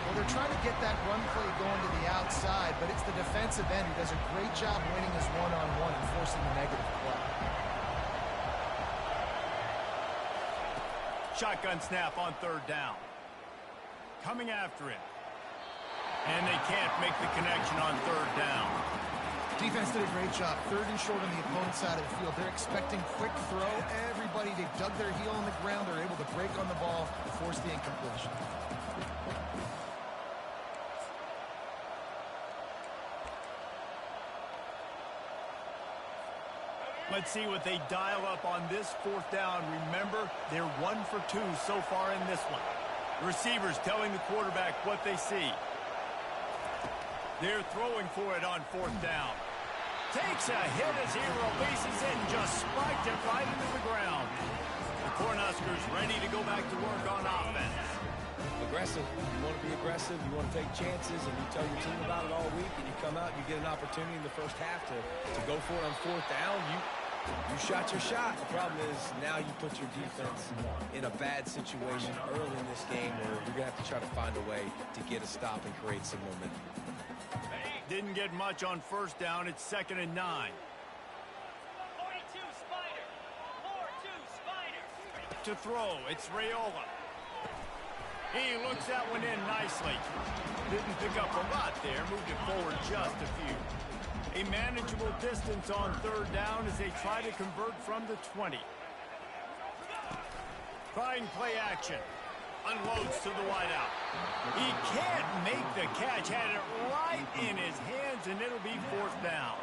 Well, they're trying to get that run play going to the outside, but it's the defensive end who does a great job winning his one-on-one and forcing the negative play. Shotgun snap on 3rd down. Coming after him. And they can't make the connection on 3rd down. Defense did a great job. 3rd and short on the opponent's side of the field. They're expecting quick throw. Everybody, they dug their heel on the ground. They're able to break on the ball and force the incompletion. Let's see what they dial up on this 4th down. Remember, they're 1 for 2 so far in this one. Receivers telling the quarterback what they see. They're throwing for it on 4th down. Takes a hit as he releases it and just spiked it right into the ground. The Cornhuskers ready to go back to work on offense. Aggressive. You want to be aggressive. You want to take chances, and you tell your team about it all week, and you come out and you get an opportunity in the first half to go for it on 4th down. You shot your shot. The problem is now you put your defense in a bad situation early in this game where you're going to have to try to find a way to get a stop and create some momentum. Didn't get much on 1st down. It's 2nd and 9. 42 Spider. 4-2 Spider. To throw, it's Raiola. He looks that one in nicely. Didn't pick up a lot there. Moved it forward just a few. A manageable distance on 3rd down as they try to convert from the 20. Trying play action. Unloads to the wideout. He can't make the catch. Had it right in his hands downs, and it'll be 4th down.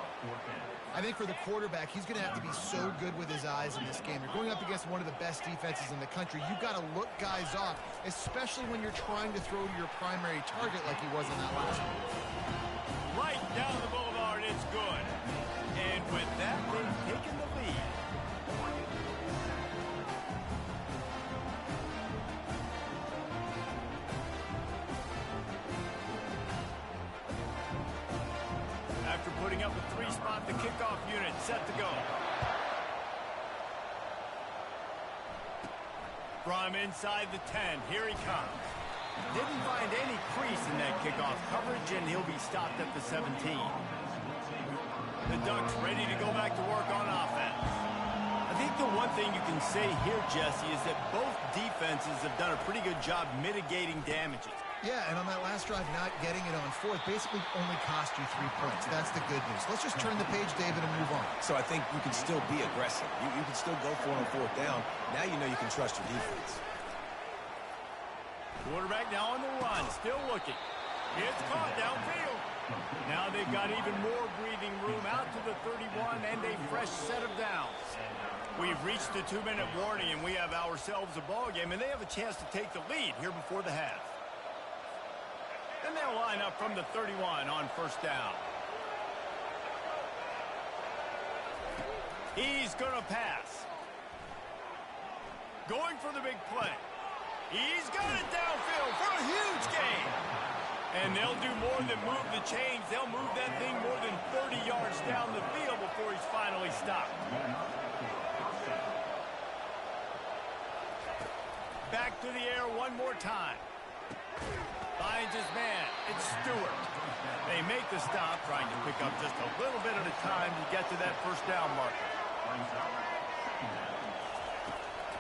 I think for the quarterback, he's going to have to be so good with his eyes in this game. You're going up against one of the best defenses in the country. You've got to look guys off, especially when you're trying to throw to your primary target like he was in that last one. Right down the boulevard, it's good. And with that, they've taken the lead. After putting up a 3-spot, the kickoff unit set to go. From inside the 10, here he comes. Didn't find any crease in that kickoff coverage, and he'll be stopped at the 17. The Ducks ready to go back to work on offense. I think the one thing you can say here, Jesse, is that both defenses have done a pretty good job mitigating damages. Yeah, and on that last drive, not getting it on 4th basically only cost you 3 points. That's the good news. Let's just turn the page, David, and move on. So I think you can still be aggressive. You can still go for it on 4th down. Now you know you can trust your defense. Quarterback now on the run, still looking. It's caught downfield. Now they've got even more breathing room out to the 31 and a fresh set of downs. We've reached the 2-minute warning, and we have ourselves a ball game, and they have a chance to take the lead here before the half. Then they'll line up from the 31 on 1st down. He's going to pass. Going for the big play. He's got it downfield for a huge gain. And they'll do more than move the chains. They'll move that thing more than 30 yards down the field before he's finally stopped. Back to the air one more time. Finds his man. It's Stewart. They make the stop, trying to pick up just a little bit at a time to get to that 1st down marker.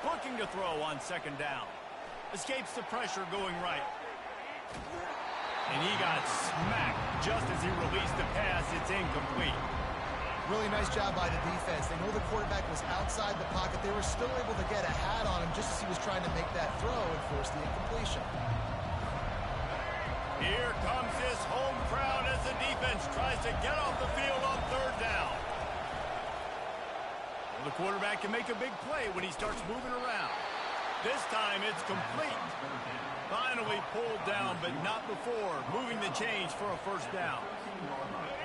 Looking to throw on 2nd down. Escapes the pressure going right. And he got smacked just as he released the pass. It's incomplete. Really nice job by the defense. They know the quarterback was outside the pocket. They were still able to get a hat on him just as he was trying to make that throw and force the incompletion. Here comes this home crowd as the defense tries to get off the field on 3rd down. Well, the quarterback can make a big play when he starts moving around. This time it's complete. Finally pulled down, but not before moving the chains for a 1st down.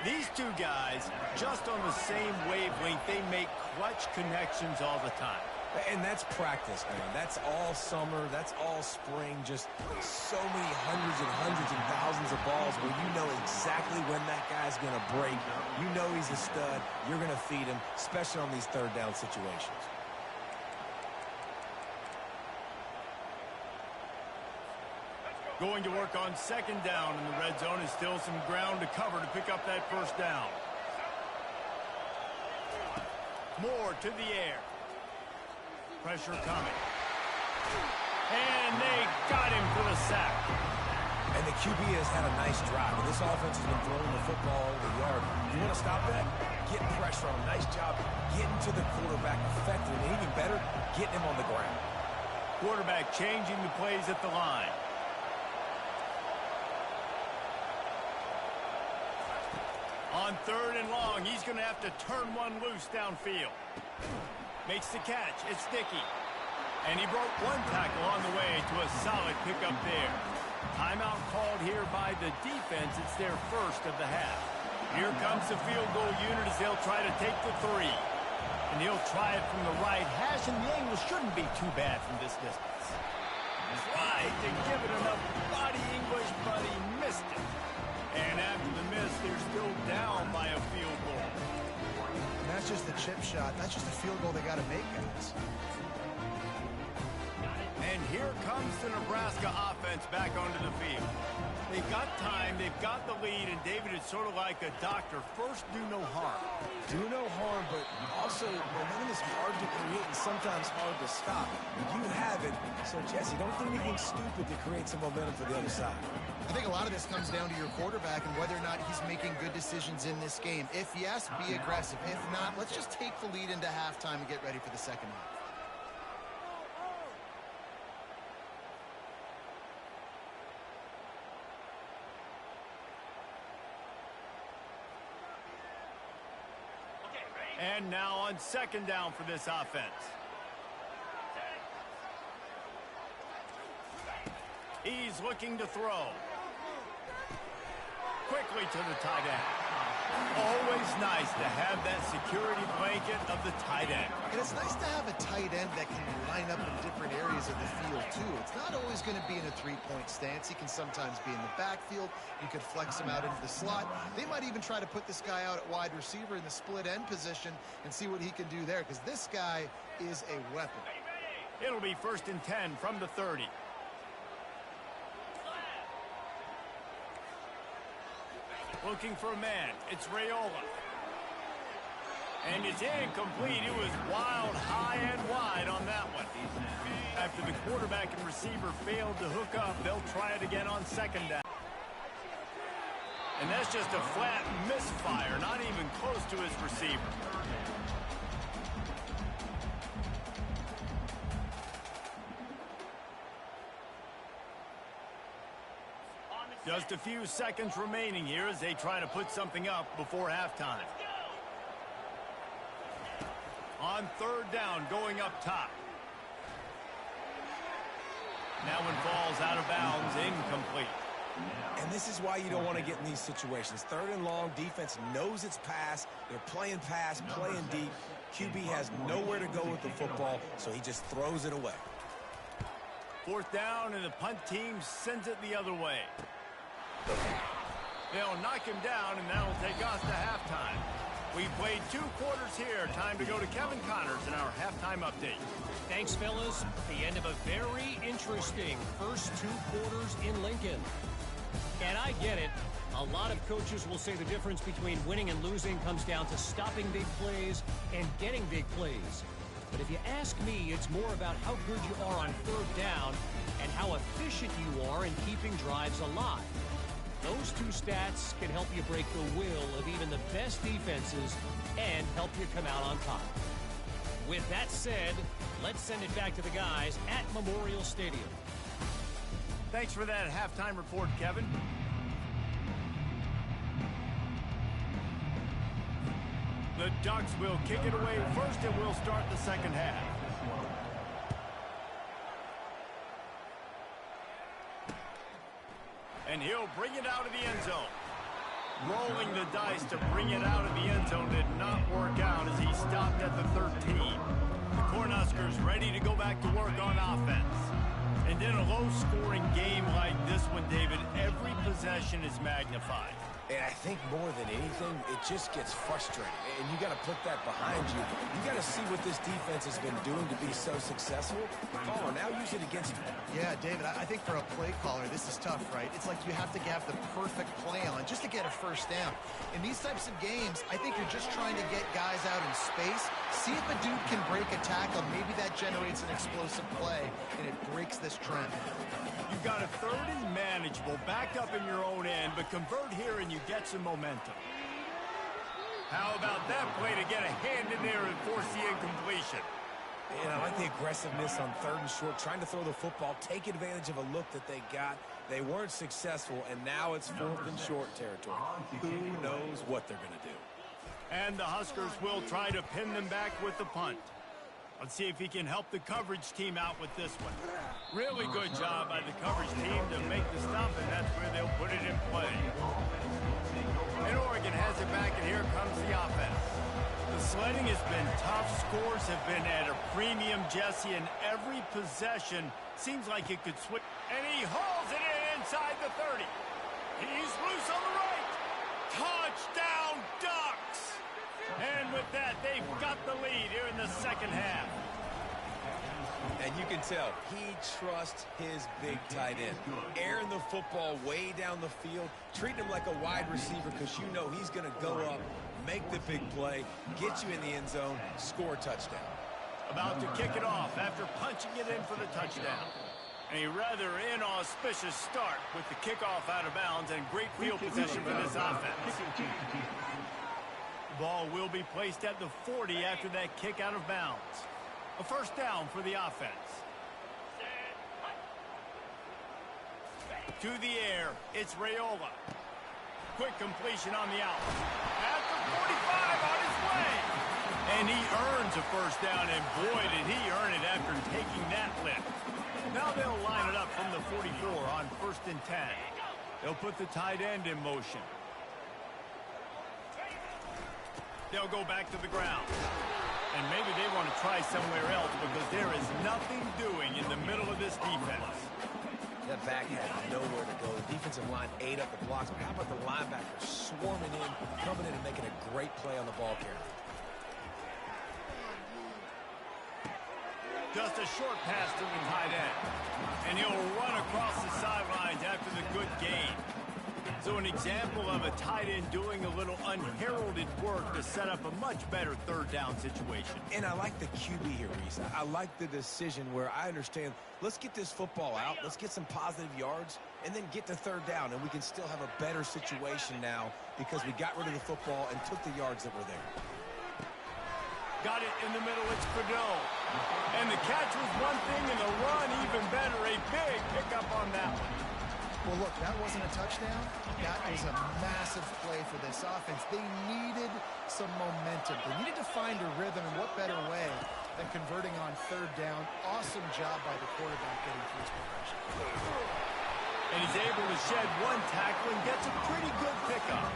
These two guys, just on the same wavelength, they make clutch connections all the time. And that's practice, man. That's all summer. That's all spring. Just so many hundreds and thousands of balls where you know exactly when that guy's going to break. You know he's a stud. You're going to feed him, especially on these 3rd down situations. Going to work on 2nd down, and the red zone is still some ground to cover to pick up that 1st down. Moore to the air. Pressure coming. And they got him for the sack. And the QB has had a nice drive. And this offense has been throwing the football over the yard. You want to stop that? Get pressure on him. Nice job getting to the quarterback effectively. And even better, getting him on the ground. Quarterback changing the plays at the line. On 3rd and long, he's going to have to turn one loose downfield. Makes the catch. It's sticky. And he broke one tackle on the way to a solid pickup there. Timeout called here by the defense. It's their 1st of the half. Here comes the field goal unit as they'll try to take the 3. And he'll try it from the right hash, and the angle shouldn't be too bad from this distance. Tried to give it enough body English, but he missed it. And after the miss, they're still down by a field goal. And that's just the chip shot. That's just a field goal they got to make, guys. And here comes the Nebraska offense back onto the field. They've got time, they've got the lead, and David is sort of like a doctor. First, do no harm. Do no harm, but also momentum is hard to create and sometimes hard to stop. You have it, so Jesse, don't do anything stupid to create some momentum for the other side. I think a lot of this comes down to your quarterback and whether or not he's making good decisions in this game. If yes, be aggressive. If not, let's just take the lead into halftime and get ready for the 2nd half. And now on second down for this offense. He's looking to throw. Quickly to the tight end. Always nice to have that security blanket of the tight end. And it's nice to have a tight end that can line up in different areas of the field, too. It's not always going to be in a three-point stance. He can sometimes be in the backfield. You could flex him out into the slot. They might even try to put this guy out at wide receiver in the split end position and see what he can do there, because this guy is a weapon. It'll be 1st and 10 from the 30. Looking for a man. It's Raiola. And it's incomplete. It was wild, high and wide on that one. After the quarterback and receiver failed to hook up, they'll try it again on second down. And that's just a flat misfire, not even close to his receiver. Just a few seconds remaining here as they try to put something up before halftime. On third down, going up top. That one falls out of bounds, incomplete. And this is why you don't want to get in these situations. 3rd and long, defense knows it's pass. They're playing pass, playing deep. QB has nowhere to go with the football, so he just throws it away. 4th down, and the punt team sends it the other way. They'll knock him down, and that'll take us to halftime. We played 2 quarters here. Time to go to Kevin Connors in our halftime update. Thanks, fellas. The end of a very interesting first 2 quarters in Lincoln. And I get it. A lot of coaches will say the difference between winning and losing comes down to stopping big plays and getting big plays. But if you ask me, it's more about how good you are on 3rd down and how efficient you are in keeping drives alive. Those 2 stats can help you break the will of even the best defenses and help you come out on top. With that said, let's send it back to the guys at Memorial Stadium. Thanks for that halftime report, Kevin. The Ducks will kick it away first, and we'll start the second half. And he'll bring it out of the end zone. Rolling the dice to bring it out of the end zone did not work out as he stopped at the 13. The Cornhuskers ready to go back to work on offense. And in a low-scoring game like this one, David, every possession is magnified. And I think more than anything, it just gets frustrating. And you got to put that behind you. You got to see what this defense has been doing to be so successful. Caller, now use it against you. Yeah, David, I think for a play caller, this is tough, right? It's like you have to have the perfect play on just to get a first down. In these types of games, I think you're just trying to get guys out in space, see if a dude can break a tackle. Maybe that generates an explosive play, and it breaks this trend. You've got a 3rd and manageable, backed up in your own end, but convert here and you get some momentum. How about that play to get a hand in there and force the incompletion? And I like the aggressiveness on 3rd and short, trying to throw the football, take advantage of a look that they got. They weren't successful, and now it's 4th and short territory. Who knows what they're going to do? And the Huskers will try to pin them back with the punt. Let's see if he can help the coverage team out with this one. Really good job by the coverage team to make the stop, and that's where they'll put it in play. And Oregon has it back, and here comes the offense. The sledding has been tough. Scores have been at a premium, Jesse, and every possession seems like it could switch. And he hauls it in inside the 30. He's loose on the right. Touchdown, Ducks! And with that, they've got the lead here in the second half. And you can tell he trusts his big tight end. Airing the football way down the field, treating him like a wide receiver because you know he's going to go up, make the big play, get you in the end zone, score a touchdown. About to kick it off after punching it in for the touchdown. A rather inauspicious start with the kickoff out of bounds and great field position for this offense. The ball will be placed at the 40 after that kick out of bounds. A first down for the offense. To the air, it's Raiola. Quick completion on the out. At the 45 on his way. And he earns a first down, and boy, did he earn it after taking that lift. Now they'll line it up from the 44 on 1st and 10. They'll put the tight end in motion. They'll go back to the ground. And maybe they want to try somewhere else because there is nothing doing in the middle of this defense. That back had nowhere to go. The defensive line ate up the blocks, but how about the linebackers swarming in, coming in and making a great play on the ball carrier? Just a short pass to the tight end. And he'll run across the sidelines after the good gain. So an example of a tight end doing a little unheralded work to set up a much better third down situation. And I like the QB here, Reese. I like the decision where I understand, let's get this football out, let's get some positive yards, and then get to third down, and we can still have a better situation now because we got rid of the football and took the yards that were there. Got it in the middle, it's Fidel. And the catch was one thing, and the run even better. A big pickup on that one. Well, look, that wasn't a touchdown. That was a massive play for this offense. They needed some momentum. They needed to find a rhythm, and what better way than converting on third down. Awesome job by the quarterback getting through his progression. And he's able to shed one tackle and gets a pretty good pickup.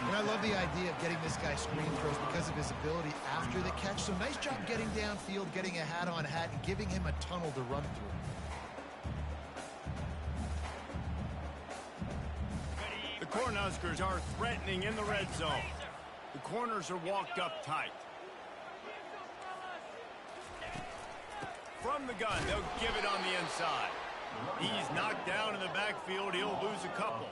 And I love the idea of getting this guy screen throws because of his ability after the catch. So nice job getting downfield, getting a hat-on-hat, and giving him a tunnel to run through. The Cornhuskers are threatening in the red zone. The corners are walked up tight. From the gun, they'll give it on the inside. He's knocked down in the backfield. He'll lose a couple.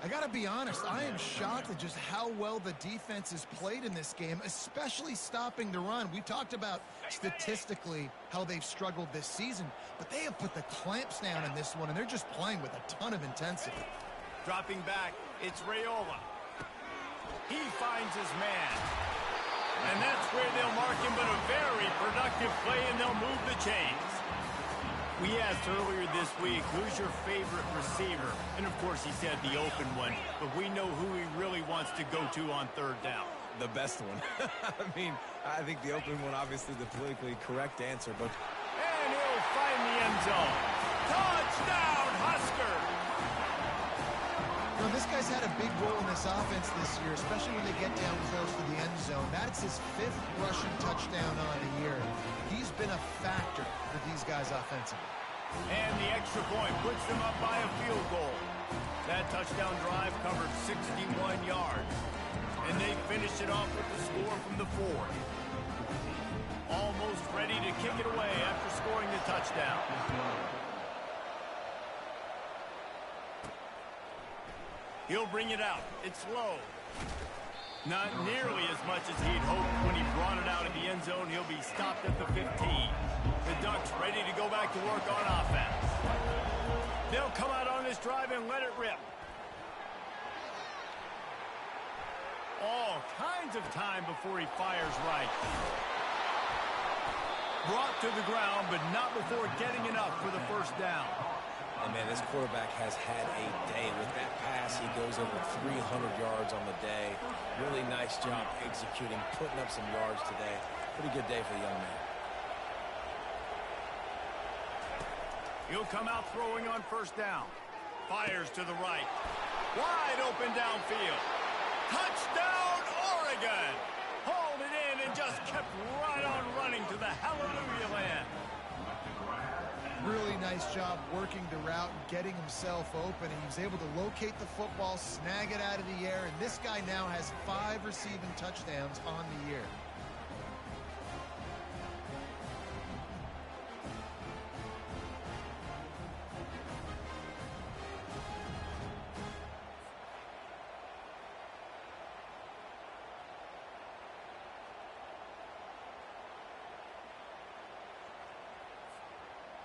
I got to be honest, I am shocked at just how well the defense has played in this game, especially stopping the run. We talked about statistically how they've struggled this season, but they have put the clamps down in this one, and they're just playing with a ton of intensity. Dropping back, it's Raiola. He finds his man. And that's where they'll mark him, but a very productive play, and they'll move the chains. We asked earlier this week, who's your favorite receiver? And, of course, he said the open one, but we know who he really wants to go to on third down. The best one. I mean, I think the open one, obviously the politically correct answer, but... And he'll find the end zone. Touchdown, Husker! You know, this guy's had a big role in this offense this year, especially when they get down close to the end zone. That's his 5th rushing touchdown on the year. He's been a factor for these guys offensively. And the extra point puts them up by a field goal. That touchdown drive covered 61 yards. And they finish it off with the score from the 4th. Almost ready to kick it away after scoring the touchdown. He'll bring it out. It's low. Not nearly as much as he'd hoped when he brought it out of the end zone. He'll be stopped at the 15. The Ducks ready to go back to work on offense. They'll come out on this drive and let it rip. All kinds of time before he fires right. Brought to the ground, but not before getting enough for the first down. And, man, this quarterback has had a day. With that pass, he goes over 300 yards on the day. Really nice job executing, putting up some yards today. Pretty good day for the young man. He'll come out throwing on first down. Fires to the right. Wide open downfield. Touchdown, Oregon! Hauled it in and just kept right on running to the hallelujah land. Really nice job working the route and getting himself open. And he was able to locate the football, snag it out of the air, and this guy now has 5 receiving touchdowns on the year.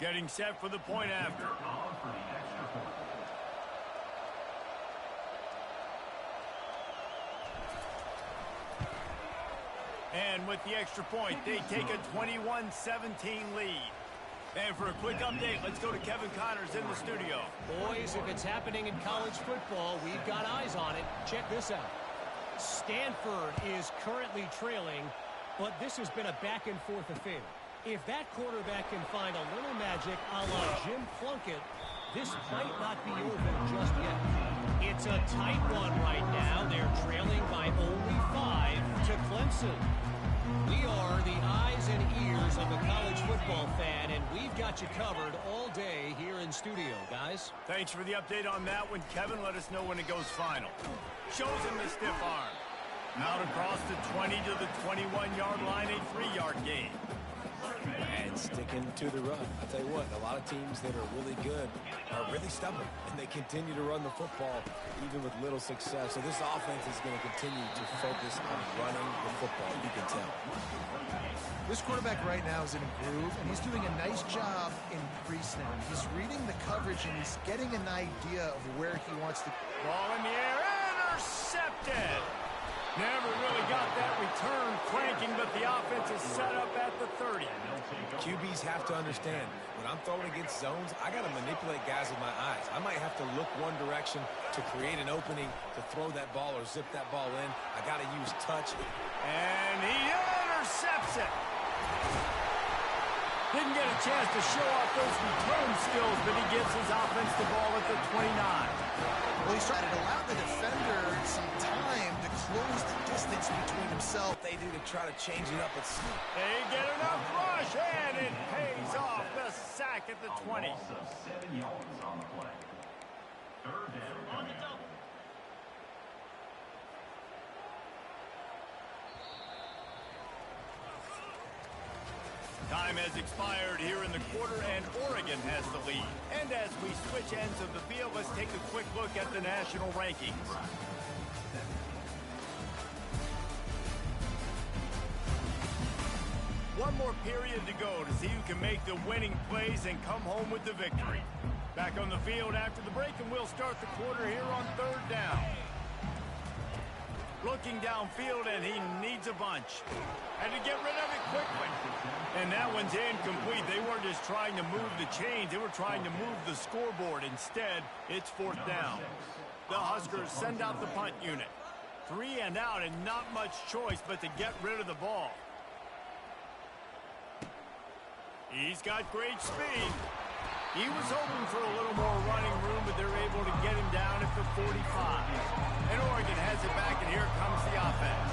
Getting set for the point after. And with the extra point, they take a 21-17 lead. And for a quick update, let's go to Kevin Connors in the studio. Boys, if it's happening in college football, we've got eyes on it. Check this out. Stanford is currently trailing But this has been a back-and-forth affair. If that quarterback can find a little magic a la Jim Plunkett, this might not be over just yet. It's a tight one right now. They're trailing by only 5 to Clemson. We are the eyes and ears of a college football fan, and we've got you covered all day here in studio, guys. Thanks for the update on that one, Kevin. Let us know when it goes final. Shows him the stiff arm. Out across the 20 to the 21-yard line, a 3-yard gain. And sticking to the run. I'll tell you what, a lot of teams that are really good are really stubborn, and they continue to run the football even with little success. So this offense is going to continue to focus on running the football, you can tell. This quarterback right now is in a groove, and he's doing a nice job in pre-snap. He's reading the coverage, and he's getting an idea of where he wants to. Ball in the air, intercepted. Never really got that return cranking, but the offense is set up at the 30. QBs have to understand, when I'm throwing against zones, I got to manipulate guys with my eyes. I might have to look one direction to create an opening to throw that ball or zip that ball in. I got to use touch. And he intercepts it. Didn't get a chance to show off those return skills, but he gives his offense the ball at the 29. Well, he's trying to allow the defender some time to close the distance between himself. They do to try to change it up. They get enough rush, and it pays off. The sack at the 20. Loss of 7 yards on the play. Third down. On the double. Time has expired here in the quarter, and Oregon has the lead. And as we switch ends of the field, let's take a quick look at the national rankings. One more period to go to see who can make the winning plays and come home with the victory. Back on the field after the break, and we'll start the quarter here on 3rd down. Looking downfield, and he needs a bunch. Had to get rid of it quickly. And that one's incomplete. They weren't just trying to move the chains. They were trying to move the scoreboard. Instead, it's 4th down. The Huskers send out the punt unit. 3 and out, and not much choice but to get rid of the ball. He's got great speed. He was hoping for a little more running room, but they're able to get him down at the 45. And Oregon has it back, and here comes the offense.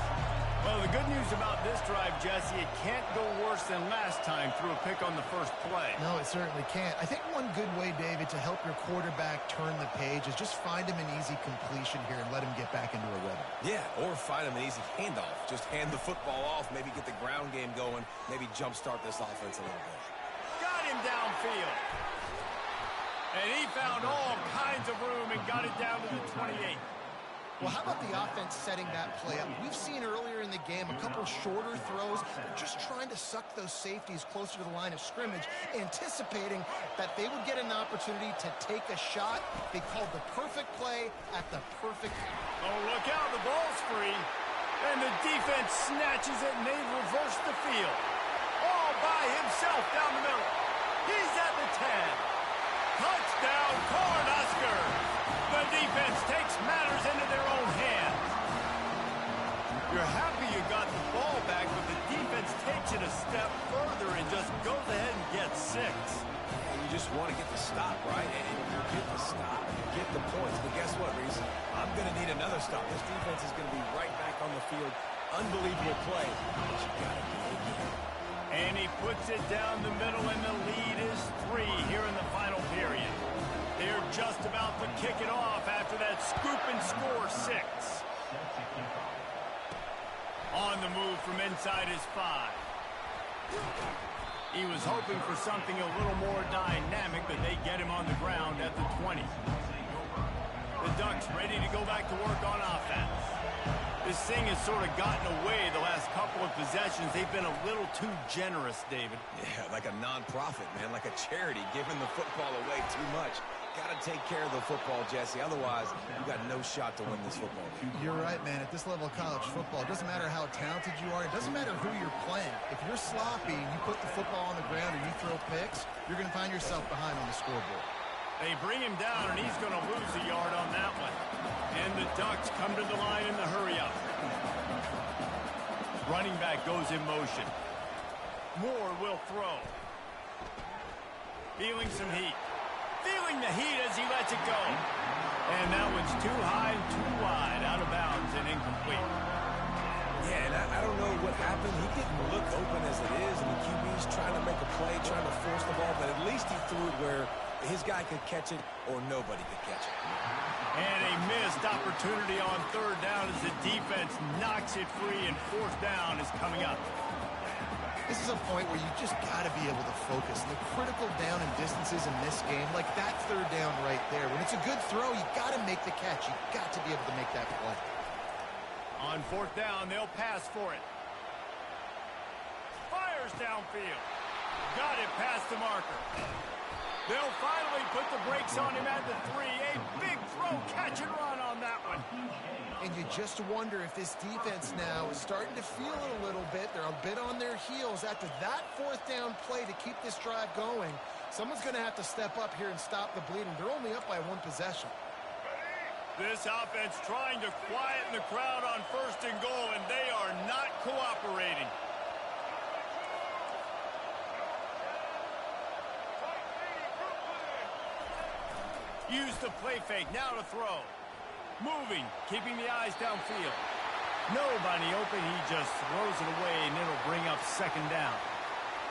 Well, the good news about this drive, Jesse, it can't go worse than last time through a pick on the first play. No, it certainly can't. I think one good way, David, to help your quarterback turn the page is just find him an easy completion here and let him get back into a rhythm. Yeah, or find him an easy handoff. Just hand the football off, maybe get the ground game going, maybe jumpstart this offense a little bit. Got him downfield. And he found all kinds of room and got it down to the 28. Well, how about the offense setting that play up? We've seen earlier in the game a couple shorter throws. They're just trying to suck those safeties closer to the line of scrimmage, anticipating that they would get an opportunity to take a shot. They called the perfect play at the perfect time. Oh, look out, the ball's free. And the defense snatches it, and they reverse the field. All by himself down the middle. He's at the 10. Touchdown, Cornhuskers! The defense takes matters into their own hands. You're happy you got the ball back, but the defense takes it a step further and just goes ahead and gets 6. You just want to get the stop, right? And you get the stop, you get the points. But guess what, Reese? I'm going to need another stop. This defense is going to be right back on the field. Unbelievable play. But you got to do it again. And he puts it down the middle, and the lead is 3 here in the final period. They're just about to kick it off after that scoop and score 6. On the move from inside his 5. He was hoping for something a little more dynamic, but they get him on the ground at the 20. The Ducks ready to go back to work on offense. This thing has sort of gotten away the last couple of possessions. They've been a little too generous, David. Yeah, like a non-profit, man, like a charity, giving the football away too much. Got to take care of the football, Jesse. Otherwise, you got no shot to win this football game. You're right, man. At this level of college football, it doesn't matter how talented you are. It doesn't matter who you're playing. If you're sloppy and you put the football on the ground or you throw picks, you're going to find yourself behind on the scoreboard. They bring him down, and he's going to lose a yard on that one. And the Ducks come to the line in the hurry-up. Running back goes in motion. Moore will throw. Feeling some heat. Feeling the heat as he lets it go. And that one's too high and too wide. Out of bounds and incomplete. Yeah, and I don't know what happened. He didn't look open as it is, and the QB's trying to make a play, trying to force the ball, but at least he threw it where his guy could catch it or nobody could catch it. And a missed opportunity on third down as the defense knocks it free, and fourth down is coming up. This is a point where you just got to be able to focus. The critical down and distances in this game, like that third down right there. When it's a good throw, you got to make the catch. You got to be able to make that play. On fourth down, they'll pass for it. Fires downfield. Got it past the marker. They'll finally put the brakes on him at the 3. A big throw, catch and run on that one. And you just wonder if this defense now is starting to feel it a little bit. They're a bit on their heels after that fourth down play to keep this drive going. Someone's going to have to step up here and stop the bleeding. They're only up by one possession. This offense trying to quieten the crowd on first and goal, and they are not cooperating. Use the play fake, now to throw. Moving, keeping the eyes downfield. Nobody open, he just throws it away, and it'll bring up second down.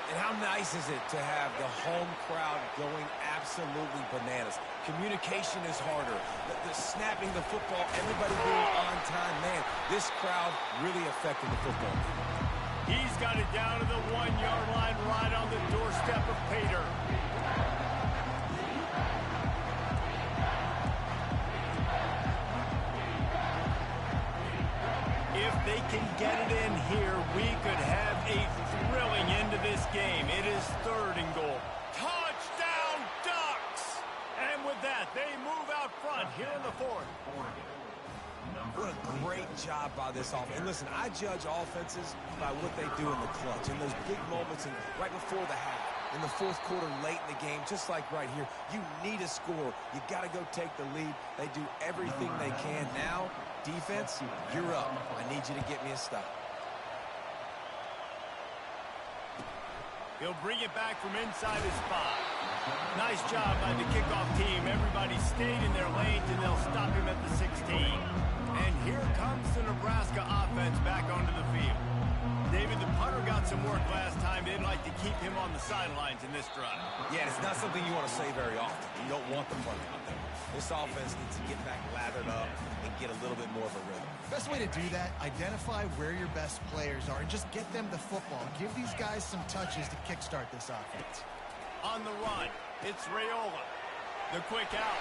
And how nice is it to have the home crowd going absolutely bananas? Communication is harder. The snapping the football, everybody being on time. Man, this crowd really affected the football. He's got it down to the 1-yard line right on the doorstep of Pater. If they can get it in here, we could have a thrilling end to this game. It is third and goal. Touchdown, Ducks! And with that, they move out front here in the fourth. What a great job by this offense. And listen, I judge offenses by what they do in the clutch, in those big moments and right before the half, in the fourth quarter, late in the game, just like right here. You need a score. You got to go take the lead. They do everything they can. Now, defense, you're up. I need you to get me a stop. He'll bring it back from inside his 5. Nice job by the kickoff team. Everybody stayed in their lanes, and they'll stop him at the 16. And here comes the Nebraska offense back onto the field. David, the punter got some work last time. They'd like to keep him on the sidelines in this drive. Yeah, it's not something you want to say very often. You don't want the punter out there. This offense needs to get back lathered up and get a little bit more of a rhythm. Best way to do that, identify where your best players are and just get them the football. Give these guys some touches to kickstart this offense. On the run, it's Raiola. The quick out.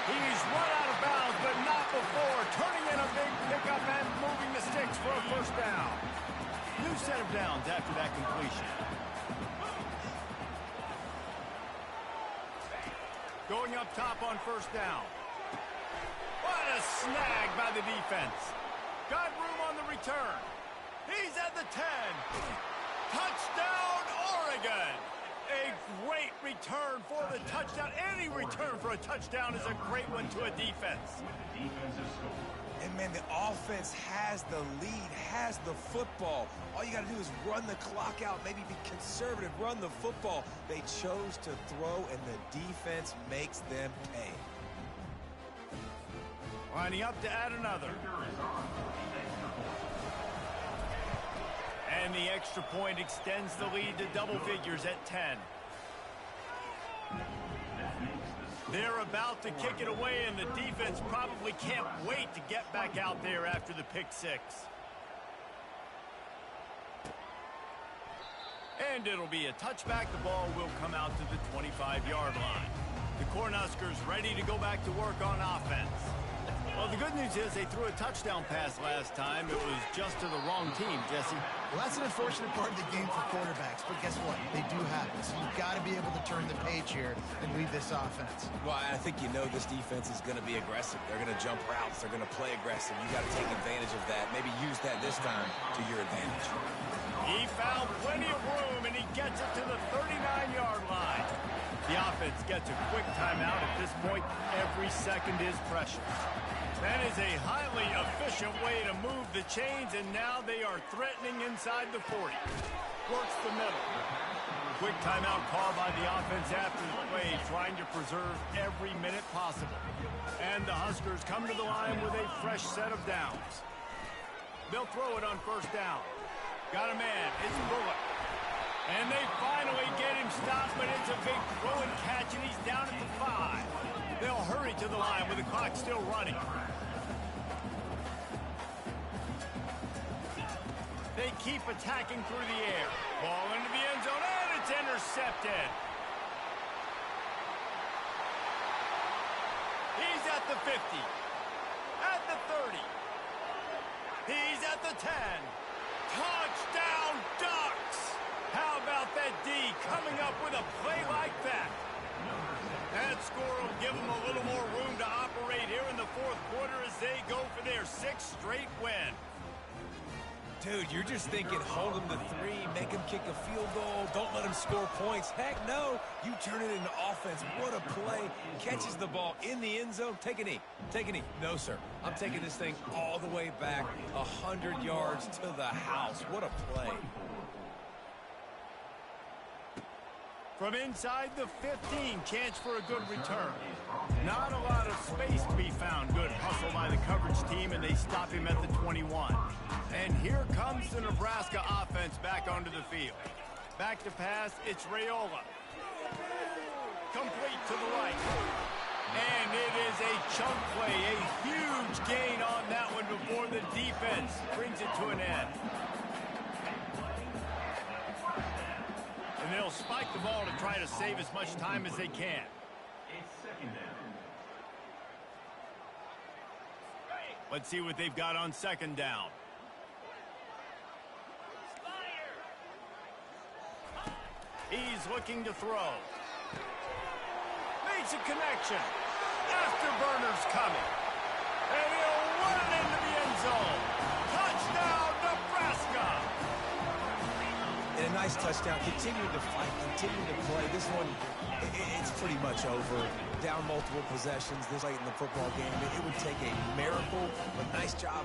He's run out of bounds, but not before. Turning in a big pickup and moving the sticks for a first down. New set of downs after that completion. Going up top on first down. What a snag by the defense. Got room on the return. He's at the 10. Touchdown, Oregon. A great return for the touchdown. Any return for a touchdown is a great one to a defense. And, man, the offense has the lead, has the football. All you got to do is run the clock out, maybe be conservative, run the football. They chose to throw, and the defense makes them pay. Lining up to add another. And the extra point extends the lead to double figures at 10. They're about to kick it away, and the defense probably can't wait to get back out there after the pick 6. And it'll be a touchback. The ball will come out to the 25-yard line. The Cornhuskers ready to go back to work on offense. Well, the good news is they threw a touchdown pass last time. It was just to the wrong team, Jesse. Well, that's an unfortunate part of the game for quarterbacks, but guess what? They do happen. So you've got to be able to turn the page here and lead this offense. Well, I think you know this defense is going to be aggressive. They're going to jump routes. They're going to play aggressive. You got to take advantage of that. Maybe use that this time to your advantage. He found plenty of room, and he gets it to the 39-yard line. The offense gets a quick timeout at this point. Every second is precious. That is a highly efficient way to move the chains, and now they are threatening inside the 40. Works the middle. Quick timeout call by the offense after the play, trying to preserve every minute possible. And the Huskers come to the line with a fresh set of downs. They'll throw it on first down. Got a man. It's Bullock. And they finally get him stopped, but it's a big throw and catch, and he's down at the 5. They'll hurry to the line with the clock still running. They keep attacking through the air. Ball into the end zone, and it's intercepted. He's at the 50. At the 30. He's at the 10. Touchdown, Ducks! How about that D coming up with a play like that? That score will give them a little more room to operate here in the fourth quarter as they go for their 6th straight win. Dude, you're just thinking, hold him to 3, make him kick a field goal, don't let him score points. Heck no, you turn it into offense. What a play. Catches the ball in the end zone. Take a knee. Take a knee. No, sir. I'm taking this thing all the way back 100 yards to the house. What a play. From inside the 15, chance for a good return. Not a lot of space to be found. Good hustle by the coverage team, and they stop him at the 21. And here comes the Nebraska offense back onto the field. Back to pass, it's Raiola. Complete to the right. And it is a chunk play, a huge gain on that one before the defense brings it to an end. And they'll spike the ball to try to save as much time as they can. It's second down. Let's see what they've got on second down. He's looking to throw. Makes a connection. Afterburner's coming. And he'll run it into the end zone. Touchdown, Nebraska! And a nice touchdown. Continuing to fight, continuing to play. This one, it's pretty much over. Down multiple possessions this late in the football game. It would take a miracle, but nice job.